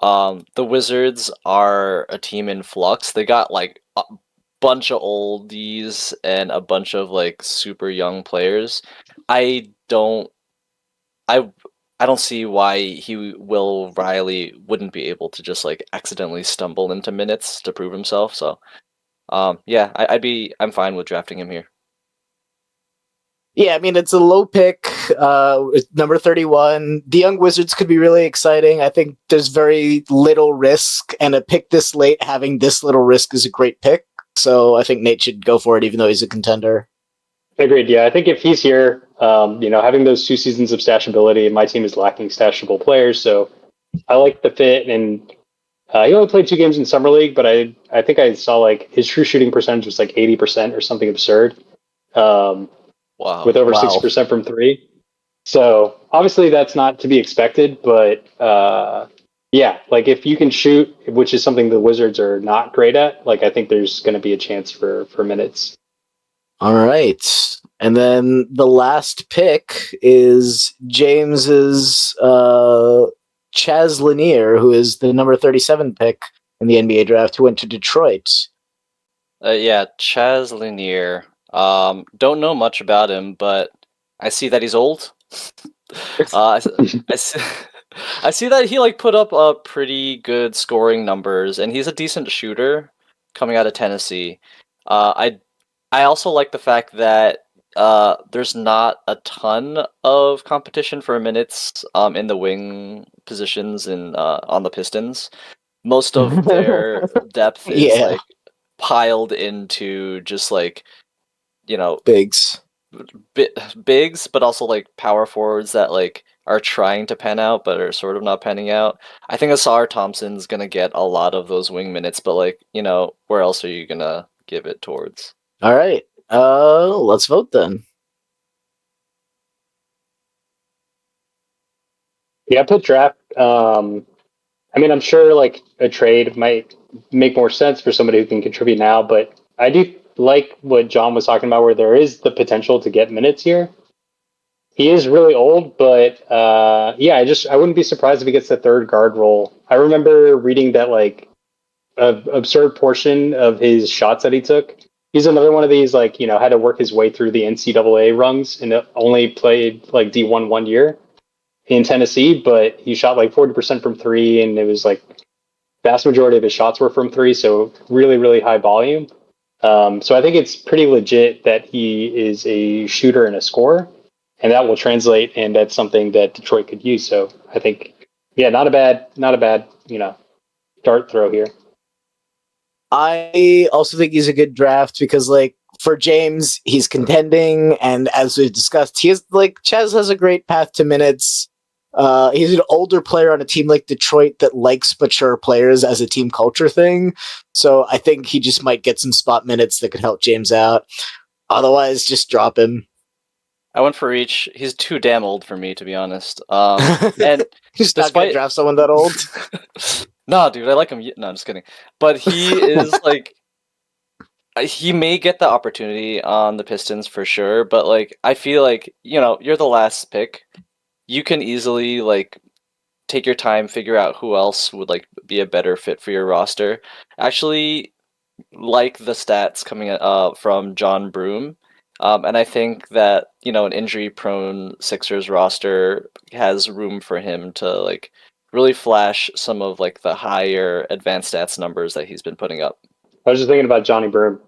S3: The Wizards are a team in flux. They got like a bunch of oldies and a bunch of like super young players. I don't, I, I don't see why Will Riley wouldn't be able to just like accidentally stumble into minutes to prove himself. So yeah, I'm fine with drafting him here.
S4: Yeah, I mean, it's a low pick, number 31. The Young Wizards could be really exciting. I think there's very little risk, and a pick this late having this little risk is a great pick. So I think Nate should go for it, even though he's a contender.
S2: Agreed. Yeah, I think if he's here, having those 2 seasons of stashability, my team is lacking stashable players, so I like the fit. And he only played 2 games in summer league, but I think I saw like his true shooting percentage was like 80% or something absurd,
S3: Wow.
S2: with over
S4: Wow.
S2: 60% from three. So obviously that's not to be expected, but yeah, like if you can shoot, which is something the Wizards are not great at, like I think there's going to be a chance for minutes.
S4: All right. And then the last pick is James's Chaz Lanier, who is the number 37 pick in the NBA draft, who went to Detroit.
S3: Yeah, Chaz Lanier. Don't know much about him, but I see that he's old. I see, I see that he like put up pretty good scoring numbers, and he's a decent shooter coming out of Tennessee. I also like the fact that there's not a ton of competition for minutes in the wing positions in on the Pistons. Most of their depth is
S4: Yeah,
S3: like piled into just like
S4: bigs.
S3: bigs, but also like power forwards that like are trying to pen out but are sort of not penning out. I think Asar Thompson's gonna get a lot of those wing minutes, but like where else are you gonna give it towards?
S4: All right. Let's vote then.
S2: Yeah, I put draft. I mean, I'm sure like a trade might make more sense for somebody who can contribute now, but I do like what John was talking about, where there is the potential to get minutes here. He is really old, but yeah, I wouldn't be surprised if he gets the third guard role. I remember reading that like an absurd portion of his shots that he took. He's another one of these like had to work his way through the NCAA rungs and only played like D1 1 year in Tennessee, but he shot like 40% from three, and it was like vast majority of his shots were from three, so really, really high volume. So I think it's pretty legit that he is a shooter and a scorer, and that will translate, and that's something that Detroit could use. So I think, yeah, not a bad, dart throw here.
S4: I also think he's a good draft because, like, for James, he's contending, and as we've discussed, Chaz has a great path to minutes. He's an older player on a team like Detroit that likes mature players as a team culture thing. So I think he just might get some spot minutes that could help James out. Otherwise, just drop him.
S3: I went for each. He's too damn old for me, to be honest. And
S4: He's not gonna draft someone that old.
S3: No, dude, I like him. No, I'm just kidding. But he is like, he may get the opportunity on the Pistons for sure, but like I feel like, you're the last pick. You can easily like take your time, figure out who else would like be a better fit for your roster. Actually, like the stats coming from John Broom. And I think that, an injury prone Sixers roster has room for him to like really flash some of like the higher advanced stats numbers that he's been putting up.
S2: I was just thinking about Johnny Broom,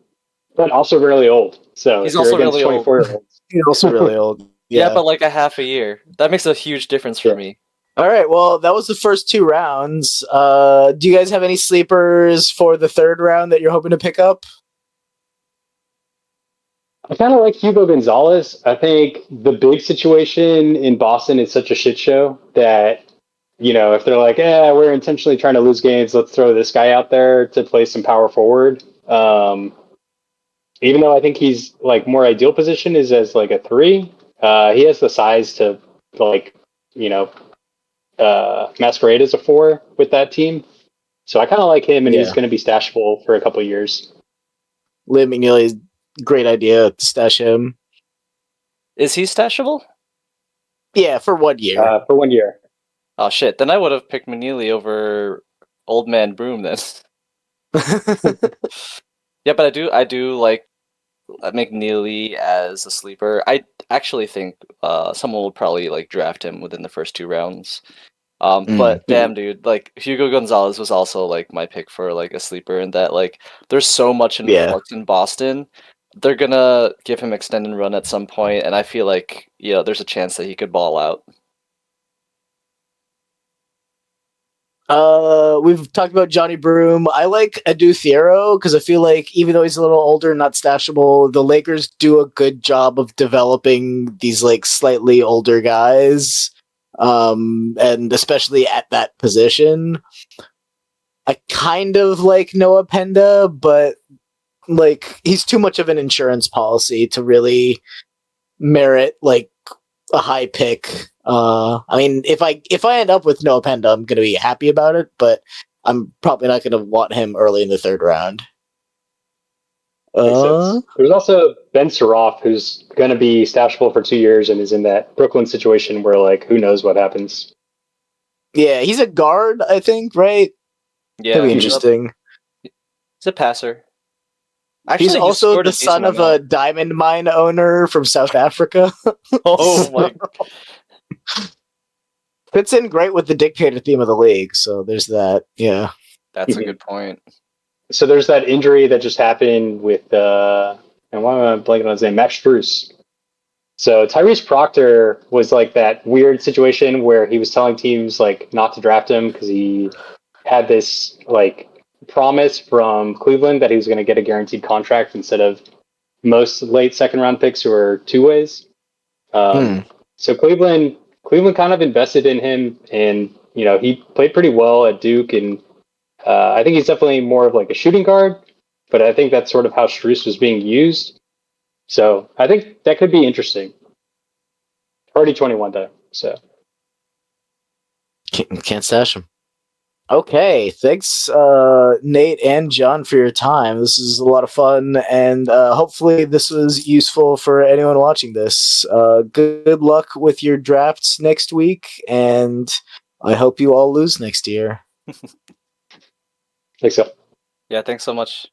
S2: but also really old. So
S3: He's
S2: if you're
S3: also
S2: against
S3: really old.
S2: 24-year-olds,
S4: He's also really old.
S3: Yeah,
S4: Yeah.
S3: but like a half a year. That makes a huge difference for
S2: Yeah.
S3: me.
S4: All right. Well, that was the first 2 rounds. Do you guys have any sleepers for the third round that you're hoping to pick up?
S2: I kind of like Hugo Gonzalez. I think the big situation in Boston is such a shit show that, if they're like, we're intentionally trying to lose games, let's throw this guy out there to play some power forward. Even though I think he's like more ideal position is as like a 3, he has the size to like, masquerade as a 4 with that team. So I kind of like him, and he's
S4: Yeah.
S2: going to be stashable for a couple of years.
S4: Liam McNeely's great idea to stash him.
S3: Is he stashable?
S4: Yeah, for 1 year.
S2: For 1 year.
S3: Oh shit! Then I would have picked Manili over Old Man Broom then. Yeah, but I do like McNeely as a sleeper. I actually think someone will probably like draft him within the first 2 rounds. But damn, dude, like Hugo Gonzalez was also like my pick for like a sleeper, in that like there's so much in
S4: Yeah.
S3: flux in Boston. They're gonna give him extended run at some point, and I feel like there's a chance that he could ball out.
S4: We've talked about Johnny Broom. I like Edu Thiero because I feel like even though he's a little older, not stashable, the Lakers do a good job of developing these like slightly older guys, and especially at that position. I kind of like Noah Penda, but like he's too much of an insurance policy to really merit like a high pick. I mean, if I end up with Noah Penda, I'm gonna be happy about it, but I'm probably not gonna want him early in the third round.
S2: Makes sense. There's also Ben Saroff, who's going to be stashable for 2 years and is in that Brooklyn situation where, like, who knows what happens.
S4: Yeah, he's a guard, I think, right?
S3: Yeah,
S4: That'd be interesting.
S3: He's a passer.
S4: He's
S3: Actually,
S4: also
S3: scored
S4: the
S3: a decent
S4: son of a
S3: amount.
S4: diamond mine owner from South Africa.
S3: Oh my!
S4: Fits in great with the dictator theme of the league, so there's that. Yeah.
S3: That's a good point.
S2: So there's that injury that just happened with, and why am I blanking on his name? Max Strus. So Tyrese Proctor was like that weird situation where he was telling teams like not to draft him because he had this like promise from Cleveland that he was going to get a guaranteed contract instead of most late second round picks who are 2 ways. So Cleveland kind of invested in him, and he played pretty well at Duke, and I think he's definitely more of like a shooting guard, but I think that's sort of how Strus was being used. So I think that could be interesting. Already 21 though, so
S4: Can't stash him. Okay, thanks, Nate and John, for your time. This is a lot of fun, and hopefully this was useful for anyone watching this. Good luck with your drafts next week, and I hope you all lose next year.
S2: think so.
S3: Yeah, thanks so much.